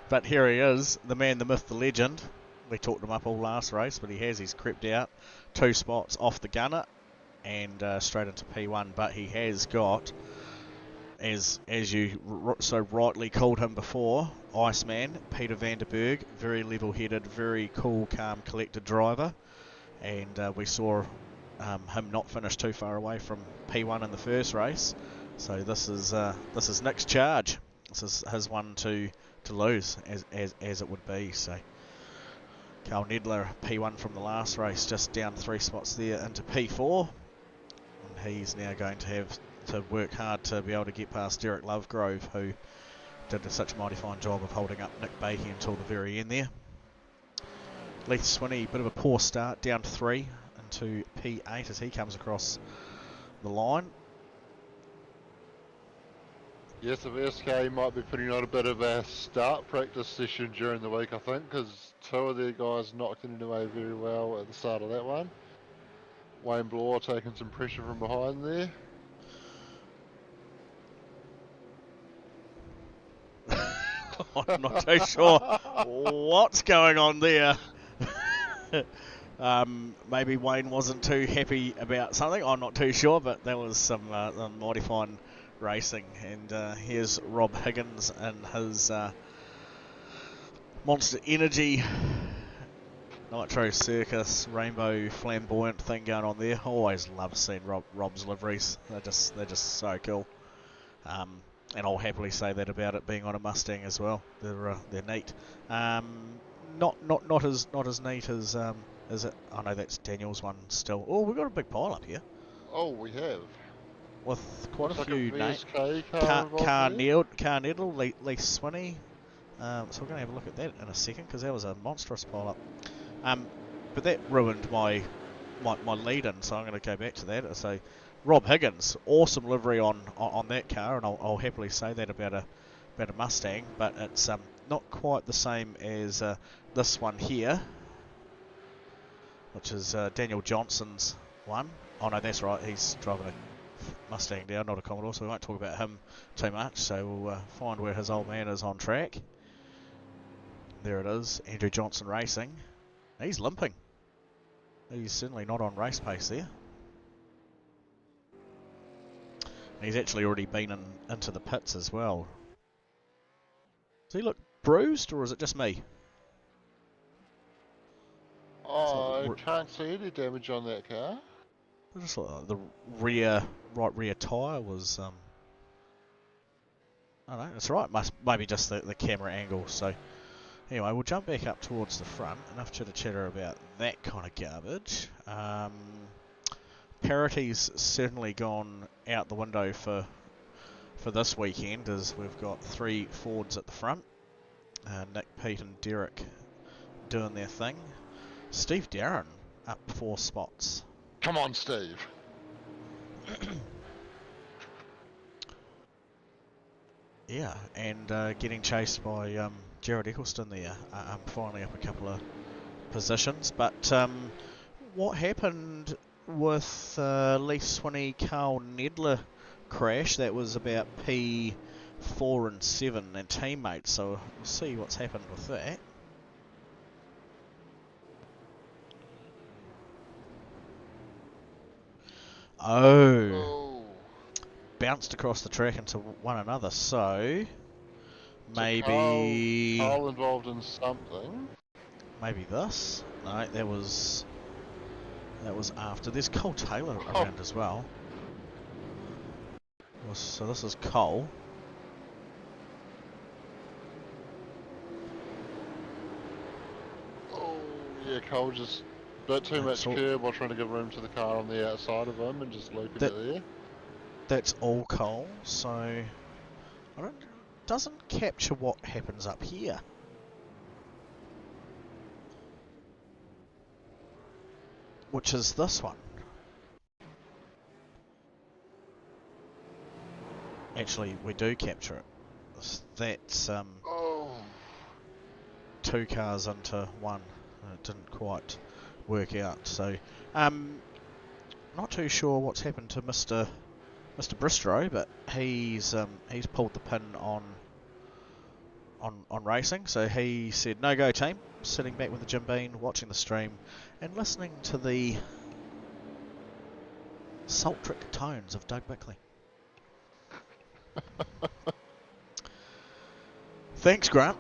But here he is, the man, the myth, the legend. We talked him up all last race, but he's crept out 2 spots off the gunner and straight into P1. But he has got, as you so rightly called him before, Iceman, Peter Vanderberg, very level-headed, very cool, calm, collected driver. And we saw him not finish too far away from P1 in the first race. So this is Nick's charge. This is his one to lose, as it would be. So Carl Nedler, P1 from the last race, just down 3 spots there into P4, and he's now going to have to work hard to be able to get past Derek Lovegrove, who did such a mighty fine job of holding up Nick Bakey until the very end there. Leith Swinney, bit of a poor start, down 3 into P8 as he comes across the line. Yes, the SK might be putting on a bit of a start practice session during the week, I think, because 2 of their guys knocked it away very well at the start of that one. Wayne Bloor taking some pressure from behind there. I'm not too sure what's going on there. Maybe Wayne wasn't too happy about something. I'm not too sure, but that was some mighty fine racing. And here's Rob Higgins and his Monster Energy Nitro Circus Rainbow Flamboyant thing going on there. Always love seeing Rob's liveries. They're just so cool. And I'll happily say that about it being on a Mustang as well. They're neat. Not as neat as is it? I know that's Daniel's one still. Oh, we've got a big pile up here. Oh, we have. With quite Looks a few like a VSK Carnedal, Leith Swinney. So we're going to have a look at that in a second, because that was a monstrous pile up. But that ruined my lead-in, so I'm going to go back to that. So Rob Higgins, awesome livery on that car, and I'll happily say that about a Mustang, but it's not quite the same as this one here, which is Daniel Johnson's one. Oh no, that's right, he's driving a Mustang down, not a Commodore, so we won't talk about him too much. So we'll find where his old man is on track. There it is, Andrew Johnson Racing. He's limping. He's certainly not on race pace there. He's actually already been into the pits as well. Does he look bruised, or is it just me? Oh, I can't see any damage on that car. It just looked like the right rear tyre was, I don't know, it's right, maybe just the camera angle. So anyway, we'll jump back up towards the front. Enough chitter chatter about that kind of garbage. Parity's certainly gone out the window for this weekend, as we've got 3 Fords at the front. Nick, Pete and Derek doing their thing. Steve Darren up 4 spots. Come on, Steve. Yeah, and getting chased by Jared Eccleston there. Finally up a couple of positions. But what happened with Lee Swinney Carl Nedler crash? That was about P4 and 7 and teammates. So we'll see what's happened with that. Oh, bounced across the track into one another, so maybe Carl involved in something. Maybe this? No, that was after. There's Cole Taylor around as well. So this is Cole. Oh, yeah, Cole just a bit too much curb while trying to give room to the car on the outside of him and just looping it there. That's all Cole, so doesn't capture what happens up here. Which is this one. Actually, we do capture it. That's 2 cars into one. It didn't quite work out. So, not too sure what's happened to Mr. Bristow, but he's pulled the pin on racing. So he said, "No go, team." Sitting back with the Jim Beam, watching the stream, and listening to the sultric tones of Doug Bickley. Thanks, Grant.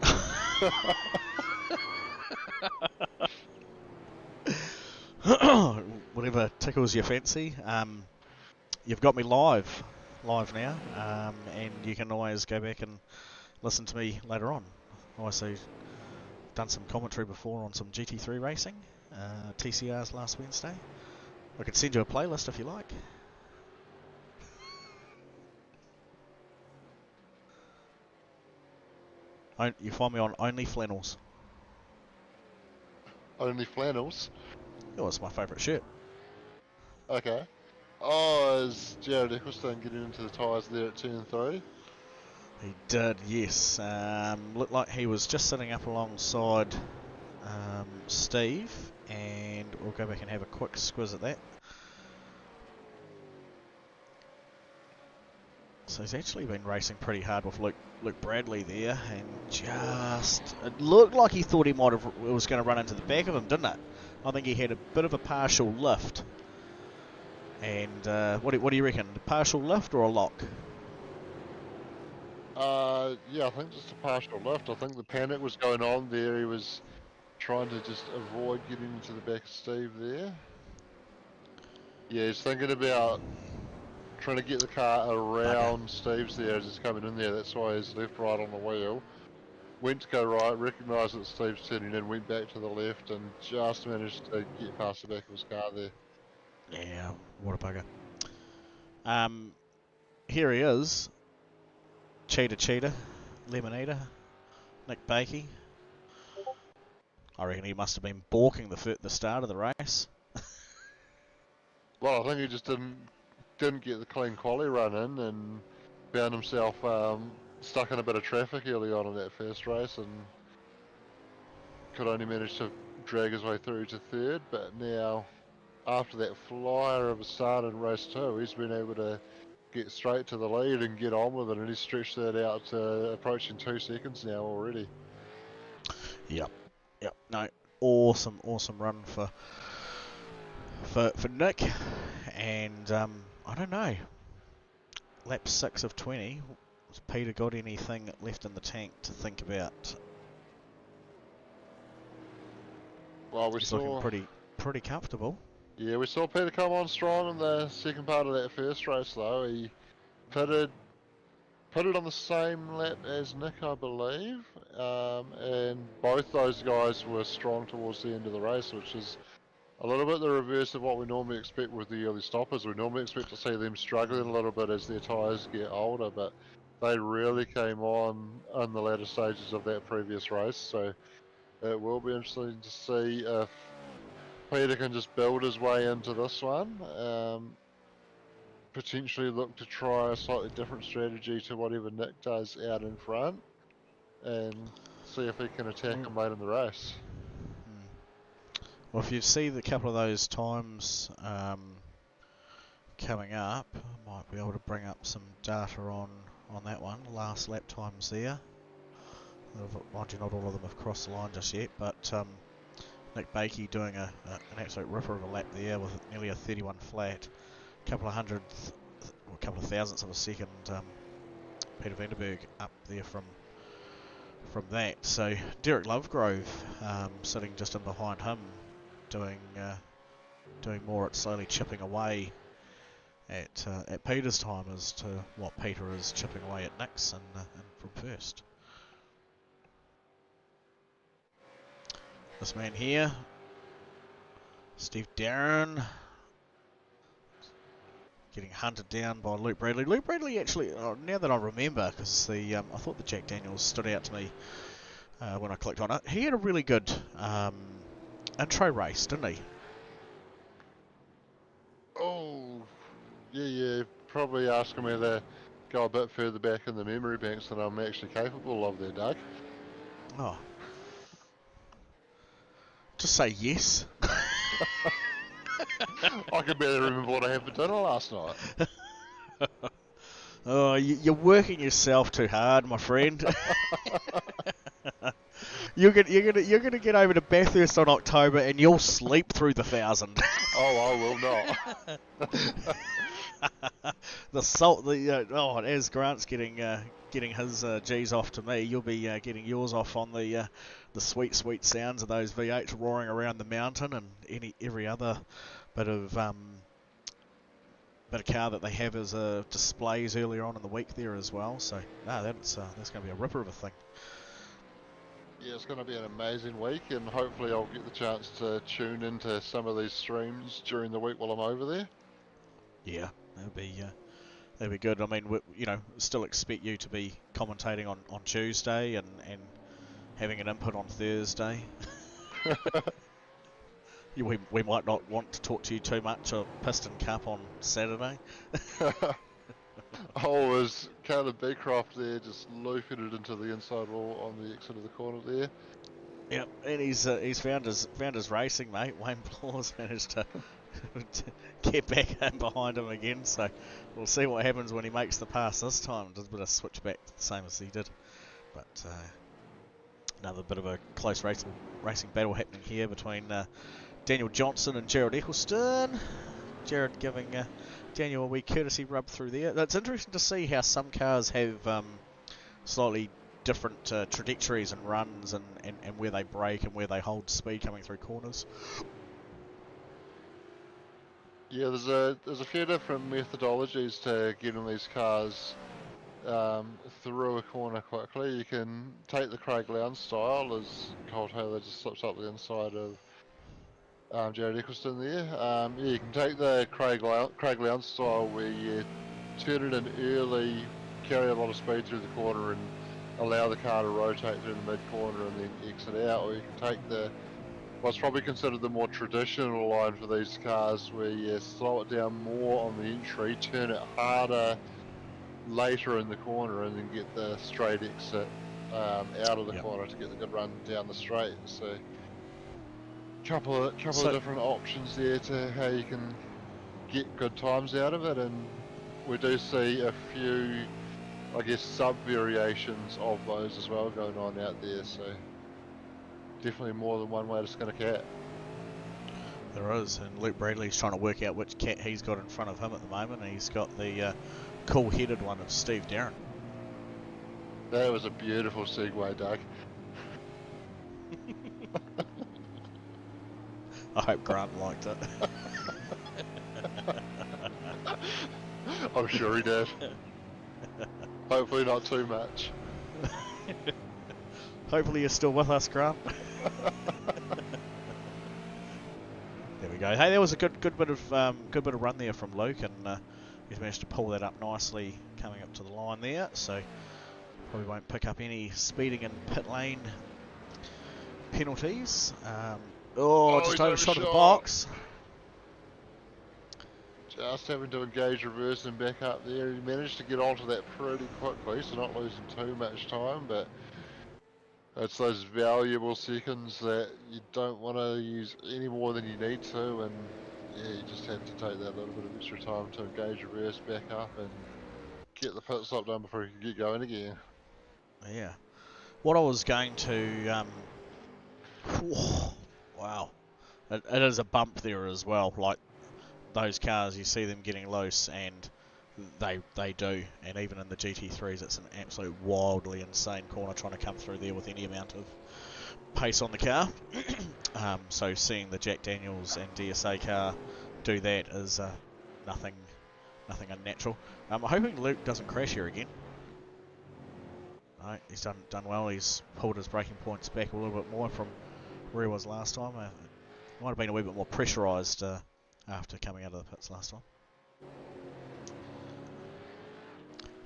Whatever tickles your fancy. You've got me live now, and you can always go back and listen to me later on. Also done some commentary before on some GT3 racing, TCRs last Wednesday. I could send you a playlist if you like. You find me on Only Flannels. Only Flannels? Oh, it's my favourite shirt. Okay. Oh, is Jared Eccleston getting into the tyres there at turn 3? He did, yes. Looked like he was just sitting up alongside Steve, and we'll go back and have a quick squiz at that. So he's actually been racing pretty hard with Luke Bradley there, and it looked like he thought he was going to run into the back of him, didn't it? I think he had a bit of a partial lift. And what do you reckon? A partial lift or a lock? Yeah, I think just a partial lift. I think the panic was going on there. He was trying to just avoid getting into the back of Steve there. Yeah, he's thinking about trying to get the car around Steve's there as he's coming in there. That's why he's left right on the wheel. Went to go right, recognised that Steve's turning in, went back to the left and just managed to get past the back of his car there. Yeah, what a bugger. Here he is. Cheetah, Lemonade, Nick Bakey. I reckon he must have been balking the start of the race. Well, I think he just didn't get the clean quali run in and found himself stuck in a bit of traffic early on in that first race and could only manage to drag his way through to third. But now, after that flyer of a start in race 2, he's been able to get straight to the lead and get on with it, and he's stretched that out to approaching 2 seconds now already. Yep. No, awesome run for Nick, and I don't know. lap 6 of 20. Has Peter got anything left in the tank to think about? Well, we He's saw. looking pretty comfortable. Yeah, we saw Peter come on strong in the second part of that first race, though. He pitted on the same lap as Nick, I believe, and both those guys were strong towards the end of the race, which is a little bit the reverse of what we normally expect with the early stoppers. We normally expect to see them struggling a little bit as their tyres get older, but they really came on in the latter stages of that previous race, so it will be interesting to see if Peter can just build his way into this one. Potentially look to try a slightly different strategy to whatever Nick does out in front, and see if he can attack him late in the race. Well, if you see the couple of those times coming up, I might be able to bring up some data on that one. Last lap times there. Mind you, not all of them have crossed the line just yet, but Nick Bakey doing an absolute ripper of a lap there with nearly a 31 flat. A couple of thousandths of a second. Peter Vanderberg up there from that. So Derek Lovegrove sitting just in behind him, doing more at slowly chipping away at Peter's time as to what Peter is chipping away at Nick's and from first. This man here, Steve Darren, getting hunted down by Luke Bradley. Luke Bradley actually, now that I remember, because I thought the Jack Daniels stood out to me when I clicked on it. He had a really good intro race, didn't he? Oh, yeah, probably asking me to go a bit further back in the memory banks than I'm actually capable of there, Doug. Oh. Just say yes. I can barely remember what I had for dinner last night. Oh, you're working yourself too hard, my friend. You're gonna get over to Bathurst on October, and you'll sleep through the 1,000. Oh, I will not. The salt, as Grant's getting his G's off to me, you'll be getting yours off on the sweet sounds of those V8s roaring around the mountain and every other bit of car that they have as displays earlier on in the week there as well. So that's going to be a ripper of a thing. Yeah, it's going to be an amazing week, and hopefully I'll get the chance to tune into some of these streams during the week while I'm over there. Yeah, that'd be good. I mean, we, still expect you to be commentating on Tuesday and having an input on Thursday. We might not want to talk to you too much of Piston Cup on Saturday. Oh, was Caleb Beecroft there just looping it into the inside wall on the exit of the corner there? Yep, and he's found his racing mate. Wayne Blaw's managed to get back in behind him again, so we'll see what happens when he makes the pass this time. Does a bit of switch back, the same as he did. But another bit of a close racing battle happening here between Daniel Johnson and Jared Eccleston. Jared giving Daniel a wee courtesy rub through there. It's interesting to see how some cars have slightly different trajectories and runs and where they brake and where they hold speed coming through corners. Yeah, there's a few different methodologies to getting these cars through a corner quickly. You can take the Craig Lowndes style, as Colt Taylor just slips up the inside of Jared Eccleston there. Yeah, you can take the Craig Lowndes style where you turn it in early, carry a lot of speed through the corner and allow the car to rotate through the mid-corner and then exit out, or you can take what's probably considered the more traditional line for these cars where you slow it down more on the entry, turn it harder later in the corner and then get the straight exit out of the corner to get the good run down the straight. So couple of different options there to how you can get good times out of it, and we do see a few, I guess, sub-variations of those as well going on out there, so definitely more than one way to skin a cat. There is, and Luke Bradley's trying to work out which cat he's got in front of him at the moment, and he's got the cool-headed one of Steve Darren. That was a beautiful segue, Doug. I hope Grant liked it. I'm sure he did. Hopefully not too much. Hopefully you're still with us, Grant. There we go. Hey, there was a good bit of run there from Luke, and he's managed to pull that up nicely coming up to the line there. So probably won't pick up any speeding in pit lane penalties. Just overshot of the box. Just having to engage reverse and back up there. He managed to get onto that pretty quickly, so not losing too much time, but it's those valuable seconds that you don't want to use any more than you need to, and yeah, you just have to take that little bit of extra time to engage reverse, back up, and get the pit stop done before you can get going again. Yeah. What I was going to... wow. It is a bump there as well. Like, those cars, you see them getting loose, and they do. And even in the GT3s, it's an absolute wildly insane corner trying to come through there with any amount of pace on the car. So seeing the Jack Daniels and DSA car do that is nothing unnatural. I'm hoping Luke doesn't crash here again. No, he's done well. He's pulled his braking points back a little bit more from where he was last time. Might have been a wee bit more pressurised after coming out of the pits last time.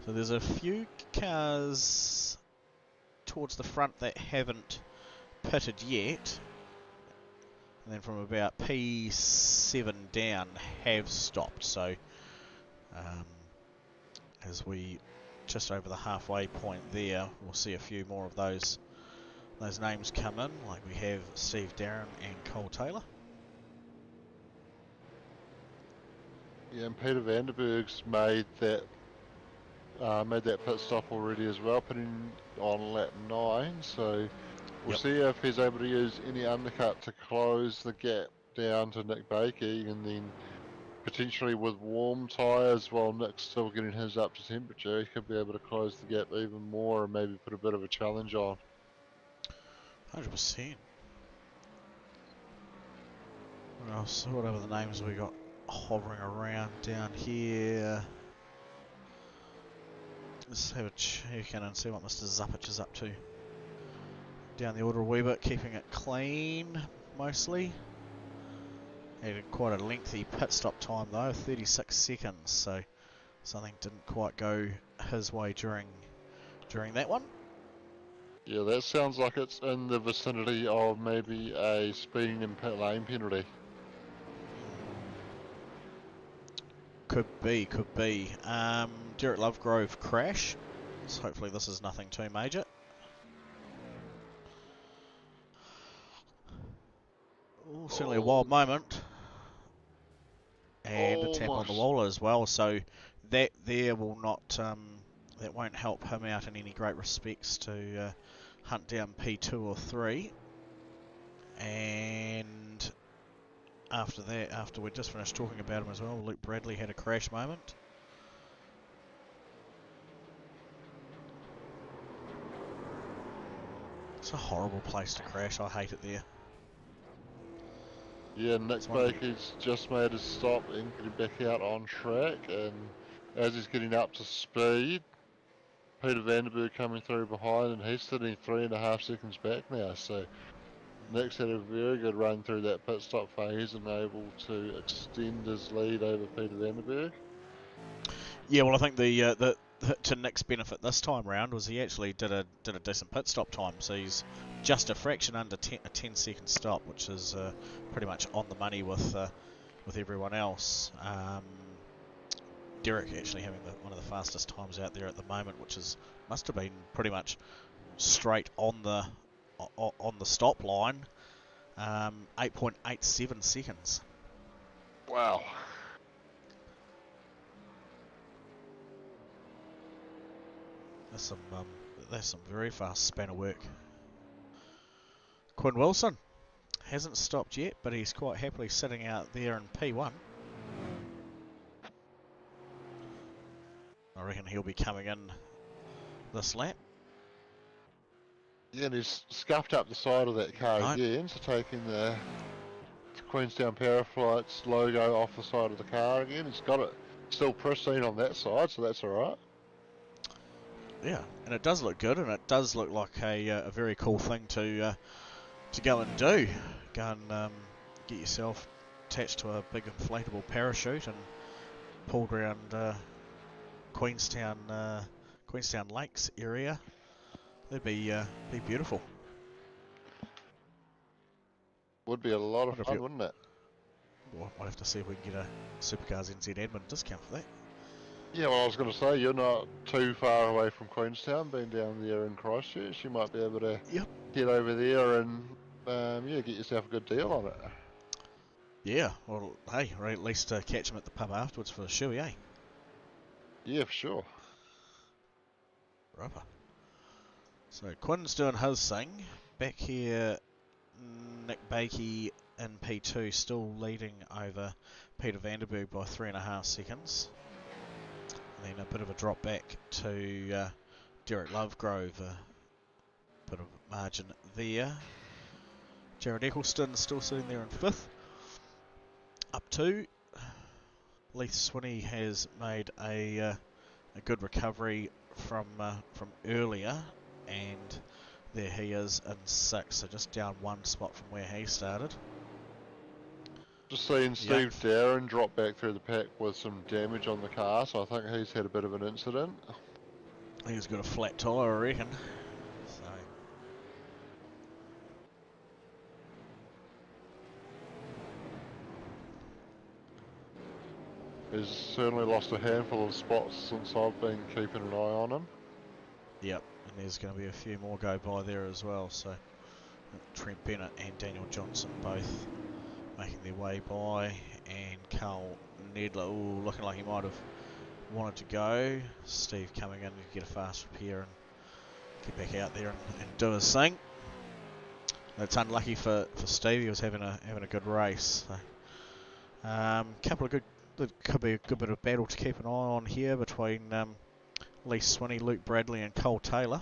So there's a few cars towards the front that haven't pitted yet, and then from about P7 down have stopped. So as we just over the halfway point there, we'll see a few more of those names come in, like we have Steve Darren and Cole Taylor. Yeah, and Peter Vanderberg's made that pit stop already as well, putting on lap 9. So we'll see if he's able to use any undercut to close the gap down to Nick Baker, and then potentially with warm tyres while Nick's still getting his up to temperature, he could be able to close the gap even more and maybe put a bit of a challenge on. 100%. What else? What other the names we got hovering around down here? Let's have a check in and see what Mr. Zuppich is up to. Down the order a wee bit, keeping it clean mostly. Had quite a lengthy pit stop time though, 36 seconds, so something didn't quite go his way during that one. Yeah, that sounds like it's in the vicinity of maybe a speeding in pit lane penalty. Could be. Detriot Lovegrove crash. So hopefully this is nothing too major. Ooh, certainly a wild moment. And a tap on the wall as well. So that there will not, that won't help him out in any great respects to hunt down P2 or 3. And after that, after we just finished talking about him as well, Luke Bradley had a crash moment. It's a horrible place to crash. I hate it there. Yeah, Nick Baker's just made his stop and getting back out on track, and as he's getting up to speed, Peter Vanderberg coming through behind, and he's sitting 3.5 seconds back now. So Nick's had a very good run through that pit stop phase and able to extend his lead over Peter Vanderberg. Yeah, well, I think the to Nick's benefit this time round was he actually did a decent pit stop time, so he's just a fraction under a 10-second stop, which is pretty much on the money with everyone else. Derek actually having one of the fastest times out there at the moment, which must have been pretty much straight on the stop line, 8.87 seconds. Wow. That's some very fast span of work. Quinn Wilson hasn't stopped yet, but he's quite happily sitting out there in P1. I reckon he'll be coming in this lap. Yeah, and he's scuffed up the side of that car Right. again, so taking the Queenstown Paraflights logo off the side of the car again. He's got it still pristine on that side, so that's alright. Yeah, and it does look good, and it does look like a very cool thing to go and do. Go and get yourself attached to a big inflatable parachute and pulled around Queenstown Lakes area. That'd be beautiful. Would be a lot of Wonder if fun, you- wouldn't it? We'll have to see if we can get a Supercars NZ admin discount for that. Yeah, well, I was going to say, you're not too far away from Queenstown, being down there in Christchurch. You might be able to Yep. get over there and yeah, get yourself a good deal on it. Yeah, well, hey, or at least catch him at the pub afterwards for a shoey, eh? Yeah, for sure. Ripper. So Quinn's doing his thing. Back here, Nick Bakey in P2 still leading over Peter Vanderberg by 3.5 seconds. And then a bit of a drop back to Derek Lovegrove, a bit of margin there. Jared Eccleston still sitting there in 5th. Up 2. Leith Swinney has made a good recovery from earlier, and there he is in 6th, so just down 1 spot from where he started. Just seeing Steve Darren drop back through the pack with some damage on the car, so I think he's had a bit of an incident. He's got a flat tyre, I reckon. So He's certainly lost a handful of spots since I've been keeping an eye on him. yep, and there's going to be a few more go by there as well. So Trent Bennett and Daniel Johnson both making their way by, and Carl Nedler, looking like he might have wanted to go. Steve coming in to get a fast repair and get back out there and do his thing. That's unlucky for Steve. He was having a good race. So, couple of good. There could be a good bit of battle to keep an eye on here between Lee Swinney, Luke Bradley, and Cole Taylor.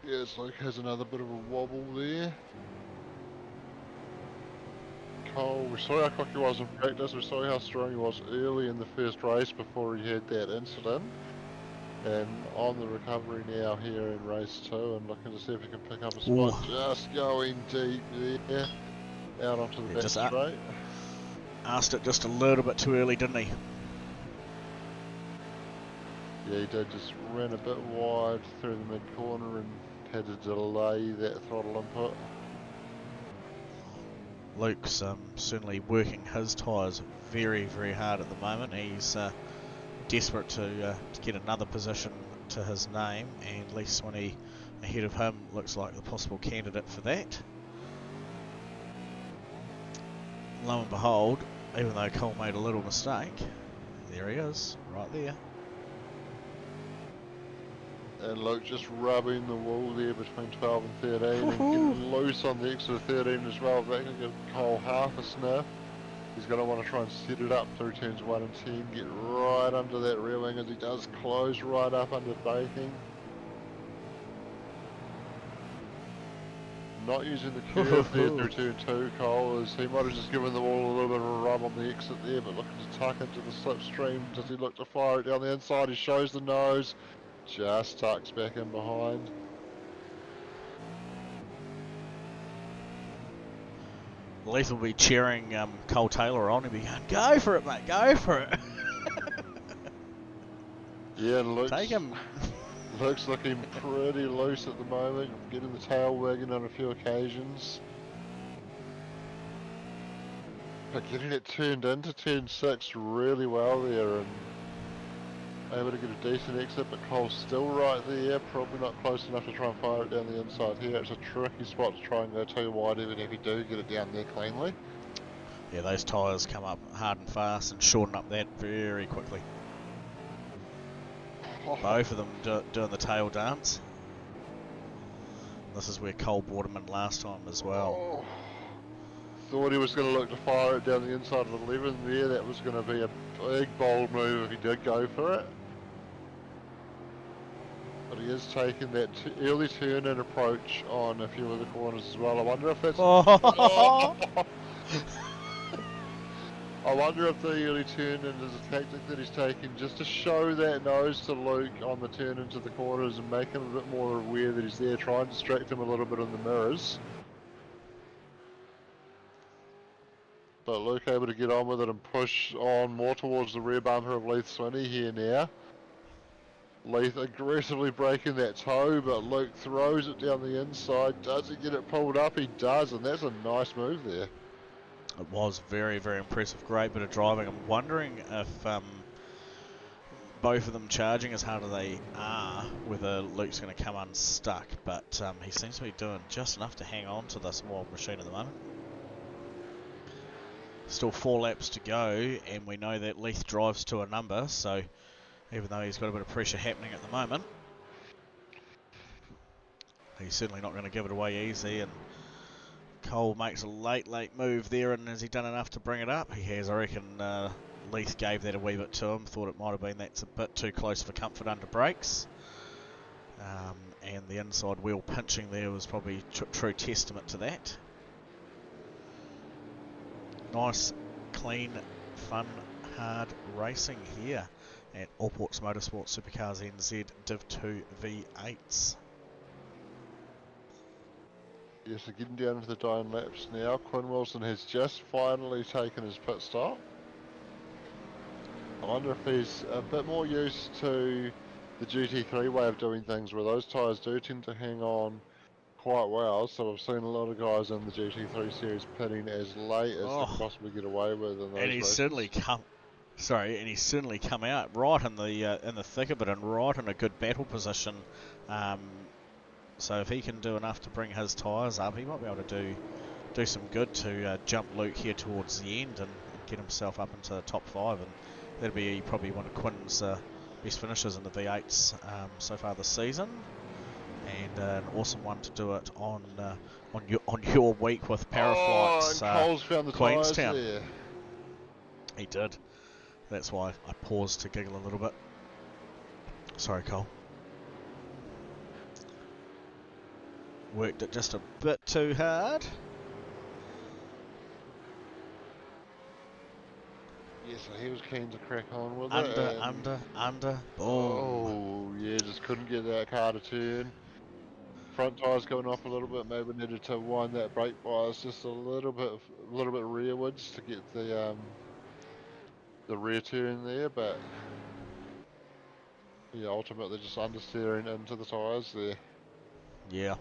Yes, Luke has another bit of a wobble there. Cole, we saw how quick he was in practice, we saw how strong he was early in the first race before he had that incident. And on the recovery now here in race 2 and looking to see if he can pick up a spot. Ooh. Just going deep there. Out onto the back straight. Asked it just a little bit too early, didn't he? Yeah, he did. Just ran a bit wide through the mid corner and had to delay that throttle input. Luke's certainly working his tyres very, very hard at the moment. He's desperate to get another position to his name, and Lee Swinney ahead of him looks like the possible candidate for that. Lo and behold, even though Cole made a little mistake, there he is, right there. And Luke just rubbing the wall there between 12 and 13 and getting loose on the exit of 13 as well. That can give Cole half a sniff. He's going to want to try and set it up through turns 1 and 10, get right under that rear wing as he does close right up under braking. Not using the curve there through turn 2, Cole, as he might have just given the wall a little bit of a rub on the exit there, but looking to tuck into the slipstream. Does he look to fire it down the inside? He shows the nose, just tucks back in behind. Leith will be cheering Cole Taylor on and be going, "Go for it, mate, go for it." Yeah, and Luke's, Take him. Luke's looking pretty loose at the moment, getting the tail wagging on a few occasions. But getting it turned into turn 6 really well there and able to get a decent exit, but Cole's still right there, probably not close enough to try and fire it down the inside here. It's a tricky spot to try and go too wide even if you do get it down there cleanly. Yeah, those tyres come up hard and fast and shorten up that very quickly. Both of them doing the tail dance. This is where Cole brought him in last time as well. thought he was going to look to fire it down the inside of 11 there. That was going to be a big bold move if he did go for it. But he is taking that early turn and approach on a few of the corners as well. I wonder if that's... Oh. I wonder if the early turn in is a tactic that he's taking just to show that nose to Luke on the turn into the corners and make him a bit more aware that he's there, try and distract him a little bit in the mirrors. But Luke able to get on with it and push on more towards the rear bumper of Leith Swinney here now. Leith aggressively breaking that toe, but Luke throws it down the inside. Does he get it pulled up? He does, and that's a nice move there. It was very, very impressive. Great bit of driving. I'm wondering if both of them charging as hard as they are, whether Luke's going to come unstuck. But he seems to be doing just enough to hang on to this wild machine at the moment. Still 4 laps to go, and we know that Leith drives to a number, so even though he's got a bit of pressure happening at the moment, he's certainly not going to give it away easy. And Cole makes a late move there, and has he done enough to bring it up? He has. I reckon Leith gave that a wee bit to him, thought it might have been that's a bit too close for comfort under brakes. And the inside wheel pinching there was probably true testament to that. Nice, clean, fun, hard racing here at Allports Motorsport Supercars NZ Div 2 V8s. Yes, so getting down to the dying laps now. Quinn Wilson has just finally taken his pit stop. I wonder if he's a bit more used to the GT3 way of doing things, where those tyres do tend to hang on quite well. So I've seen a lot of guys in the GT3 series pitting as late as they can possibly get away with in those and he's races. certainly come out right in the thick of it and right in a good battle position. So if he can do enough to bring his tyres up, he might be able to do some good to jump Luke here towards the end and get himself up into the top 5, and that'll be probably one of Quinn's best finishes in the V8s so far this season, and an awesome one to do it on your week with Paraflights. Cole's found the Queenstown. tyres there. He did. That's why I paused to giggle a little bit. Sorry, Cole. Worked it just a bit too hard. Yeah, so he was keen to crack on with Under, it. Under. Boom. Oh, yeah, just couldn't get that car to turn. Front tyres going off a little bit. Maybe needed to wind that brake bias just a little bit rearwards to get the rear turn there, but yeah, ultimately just understeering into the tyres there. Yeah.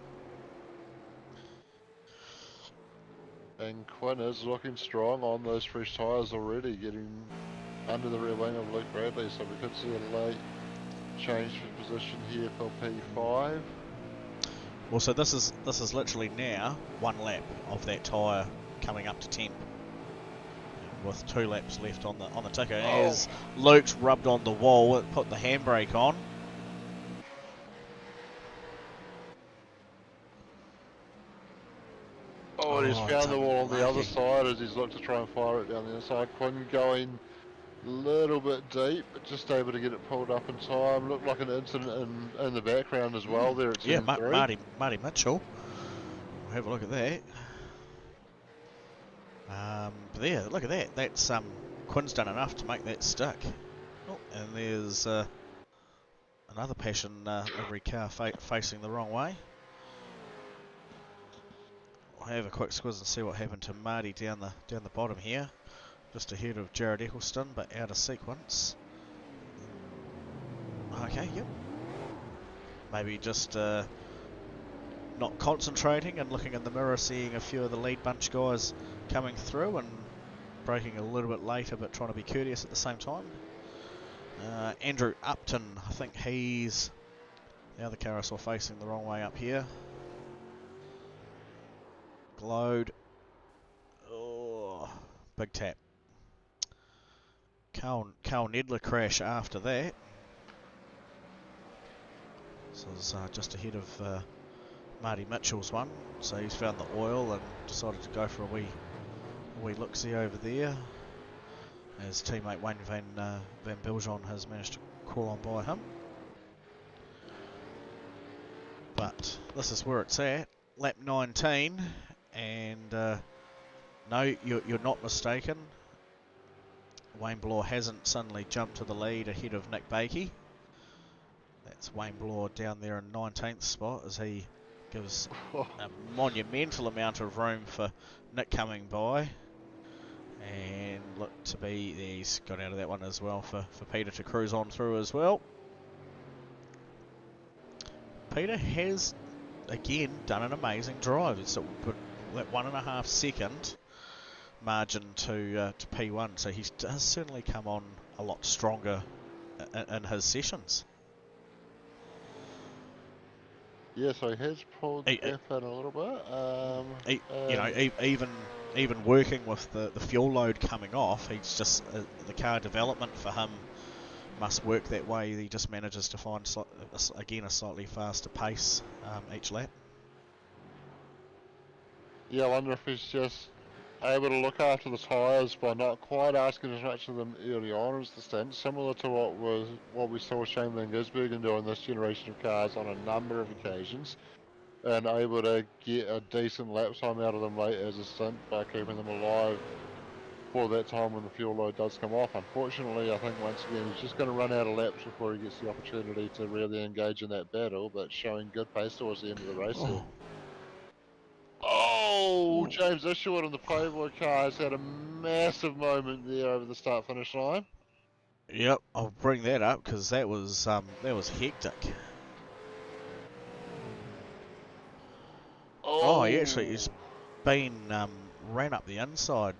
And Quinn is looking strong on those fresh tyres already, getting under the rear wing of Luke Bradley, so we could see a late change for position here for P5. Well, so this is literally now 1 lap of that tyre coming up to 10, with 2 laps left on the ticker. As Luke's rubbed on the wall, it put the handbrake on. Oh, and he's found the wall on the other side as he's looked to try and fire it down the inside. Quinn going a little bit deep, but just able to get it pulled up in time. Looked like an incident in the background as well there at turn 3. Marty Mitchell. We'll have a look at that. But there, look at that. That's Quinn's done enough to make that stick. Oh, and there's another Passion livery car facing the wrong way. We'll have a quick squiz and see what happened to Marty down the bottom here, just ahead of Jared Eccleston, but out of sequence. Okay, yep. Maybe just not concentrating and looking in the mirror, seeing a few of the lead bunch guys coming through and braking a little bit later, but trying to be courteous at the same time. Andrew Upton, I think he's the other car I saw facing the wrong way up here. Glowed. Oh, big tap. Carl Nedler crash after that. So it's just ahead of Marty Mitchell's one. So he's found the oil and decided to go for a wee wee look-see over there, as teammate Wayne Van Biljon has managed to crawl on by him. But this is where it's at, lap 19, and no, you're not mistaken. Wayne Bloor hasn't suddenly jumped to the lead ahead of Nick Bakey. That's Wayne Bloor down there in 19th spot as he gives a monumental amount of room for Nick coming by. And look to be, he's got out of that one as well for Peter to cruise on through as well. Peter has, again, done an amazing drive. It's put that 1.5 second margin to P1, so he does certainly come on a lot stronger in his sessions. Yeah, so he has pulled the gap in a little bit. You know, even working with the fuel load coming off, he's just the car development for him must work that way. He just manages to find again a slightly faster pace each lap. Yeah, I wonder if he's just able to look after the tyres by not quite asking as much of them early on as the stint, similar to what we saw Shane Van Gisbergen do in this generation of cars on a number of occasions, and able to get a decent lap time out of them late as a stint by keeping them alive for that time when the fuel load does come off. Unfortunately, I think once again he's just going to run out of laps before he gets the opportunity to really engage in that battle, but showing good pace towards the end of the race here. Oh, James Isherwood on the Playboy car has had a massive moment there over the start-finish line. Yep, I'll bring that up because that was hectic. He's been ran up the inside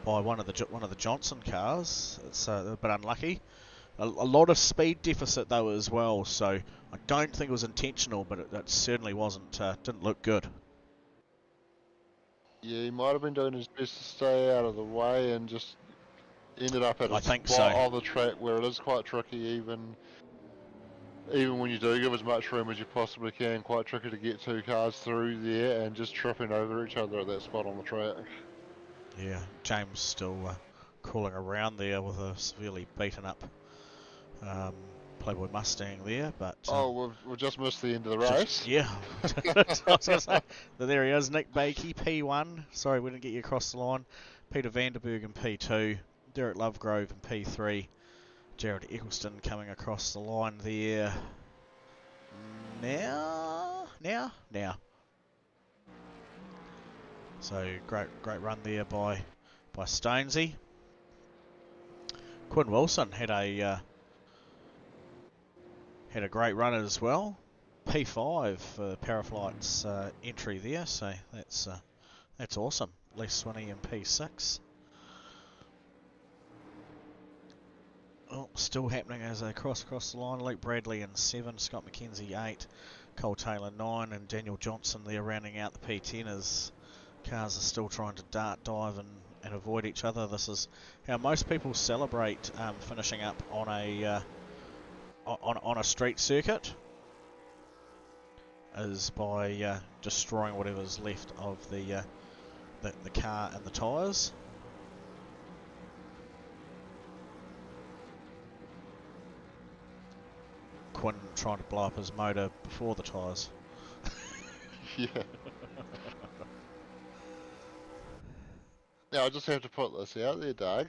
by one of the Johnson cars. It's a bit unlucky. A lot of speed deficit though as well, so I don't think it was intentional, but it certainly wasn't. Didn't look good. Yeah, he might have been doing his best to stay out of the way and just ended up at a spot on the track where it is quite tricky, even when you do give as much room as you possibly can. Quite tricky to get two cars through there and just tripping over each other at that spot on the track. Yeah, James still crawling around there with a severely beaten up Playboy Mustang there, but we've just missed the end of the race. Yeah, I was going to say, there he is, Nick Bakey, P1. Sorry, we didn't get you across the line. Peter Vanderberg in P2, Derek Lovegrove in P3, Jared Eccleston coming across the line there. Now. So great run there by Stonesy. Quinn Wilson had a great run as well. P5 for Paraflights entry there, so that's awesome. Lee Swinney in P6. Oh, still happening as they cross the line. Luke Bradley in 7, Scott McKenzie 8, Cole Taylor 9, and Daniel Johnson there rounding out the P10 as cars are still trying to dive and avoid each other. This is how most people celebrate finishing up on a street circuit, is by destroying whatever's left of the car and the tyres. Quinn trying to blow up his motor before the tyres. Yeah. Now I just have to put this out there, Doug.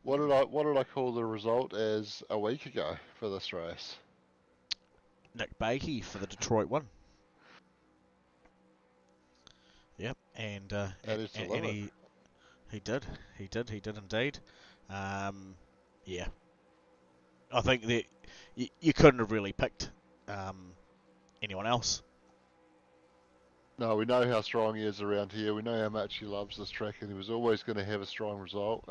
What did I call the result as a week ago for this race? Nick Bakey for the Detroit one. Yep, and he did indeed. Yeah, I think that you couldn't have really picked anyone else. No, we know how strong he is around here. We know how much he loves this track, and he was always going to have a strong result.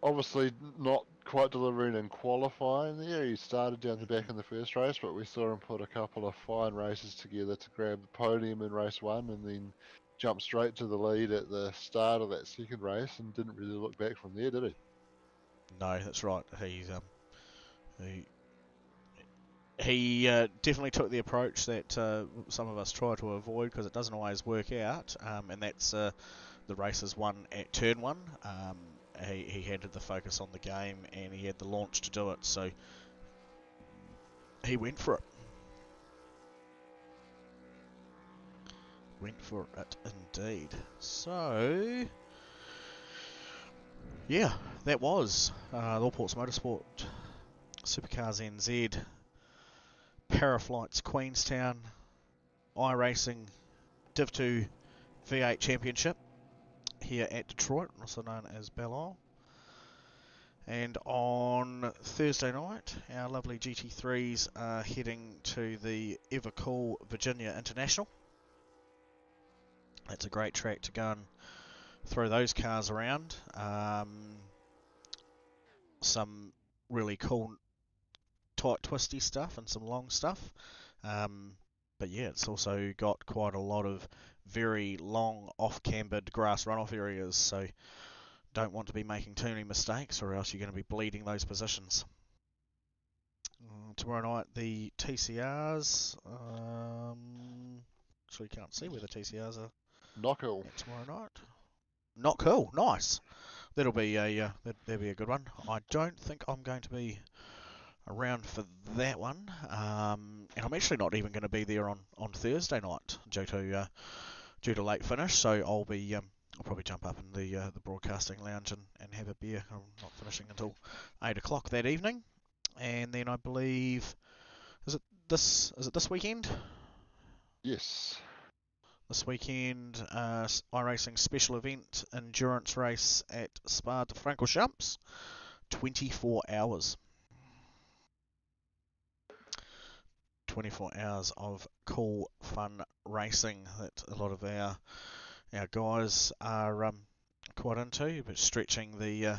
Obviously, not quite delivering in qualifying there. He started down the back in the first race, but we saw him put a couple of fine races together to grab the podium in race 1, and then jump straight to the lead at the start of that second race, and didn't really look back from there, did he? No, that's right. He definitely took the approach that some of us try to avoid, because it doesn't always work out, and that's the races won at turn 1. He had the focus on the game and he had the launch to do it, so he went for it. Went for it indeed. So, yeah, that was the Allports Motorsport Supercars NZ Paraflights Queenstown iRacing Div 2 V8 Championship here at Detroit, also known as Belle. And on Thursday night, our lovely GT3s are heading to the ever cool Virginia International. That's a great track to go and throw those cars around. Some really cool tight twisty stuff and some long stuff. But yeah, it's also got quite a lot of very long off-cambered grass runoff areas, so don't want to be making too many mistakes or else you're going to be bleeding those positions. Tomorrow night the TCRs, actually can't see where the TCRs are. Not cool. Tomorrow night. Not cool, nice. That'll be that'll be a good one. I don't think I'm going to be around for that one, and I'm actually not even going to be there on Thursday night due to late finish. So I'll be I'll probably jump up in the broadcasting lounge and have a beer. I'm not finishing until 8 o'clock that evening, and then I believe is it this weekend? Yes. This weekend, iRacing special event endurance race at Spa de Francorchamps, 24 hours. 24 hours of cool, fun racing that a lot of our guys are quite into, but stretching the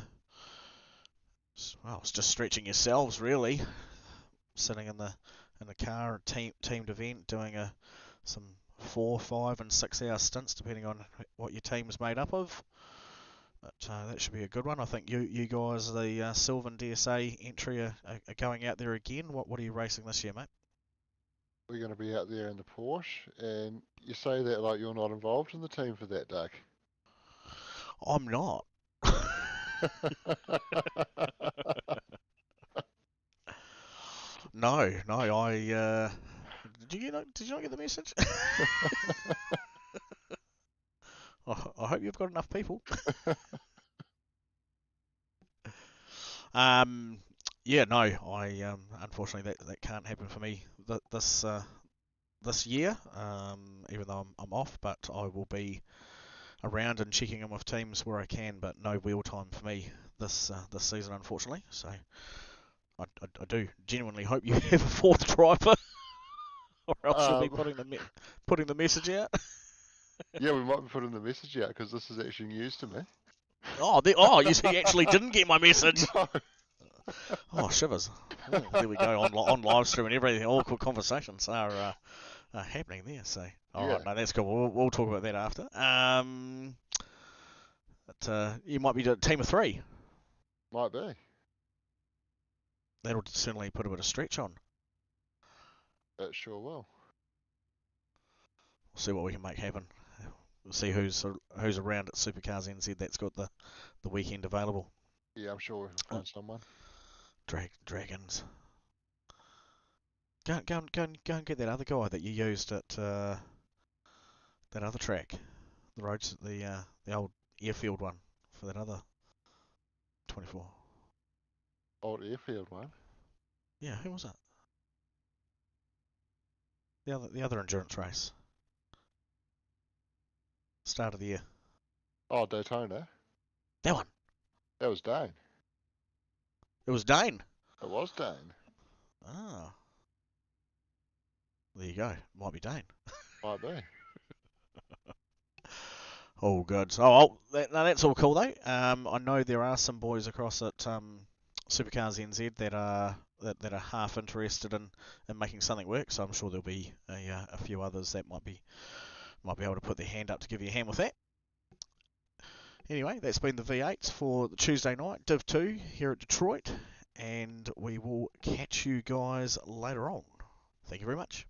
well, it's just stretching yourselves really. Sitting in the car, teamed event, doing some 4, 5 and 6 hour stints depending on what your team's made up of. But that should be a good one. I think you guys, the Sylvan DSA entry, are going out there again. What are you racing this year, mate? We're going to be out there in the Porsche, and you say that like you're not involved in the team for that, Doug. I'm not. No, I did you not get the message? I hope you've got enough people. Yeah, no, I unfortunately that can't happen for me this year. Even though I'm off, but I will be around and checking in with teams where I can. But no wheel time for me this season, unfortunately. So I do genuinely hope you have a fourth driver, or else you'll be putting the message out. Yeah, we might be putting the message out because this is actually news to me. You actually didn't get my message. No. Oh, shivers. Oh, there we go, on live stream and everything. Awkward conversations are happening there. So, all right, no, that's cool. We'll talk about that after. But you might be a team of 3. Might be. That'll certainly put a bit of stretch on. It sure will. We'll see what we can make happen. We'll see who's around at Supercars NZ that's got the weekend available. Yeah, I'm sure we'll find someone. Dragons. Go and get that other guy that you used at that other track, the roads, the old airfield one for that other 24. Old airfield one. Yeah, who was it? The other endurance race. Start of the year. Oh, Daytona. That one. That was Dane. It was Dane. It was Dane. Ah. There you go. Might be Dane. Might be. Oh, good. Oh, that's all cool though. I know there are some boys across at Supercars NZ that are half interested in making something work. So I'm sure there'll be a few others that might be able to put their hand up to give you a hand with that. Anyway, that's been the V8s for the Tuesday night, Div 2 here at Detroit, and we will catch you guys later on. Thank you very much.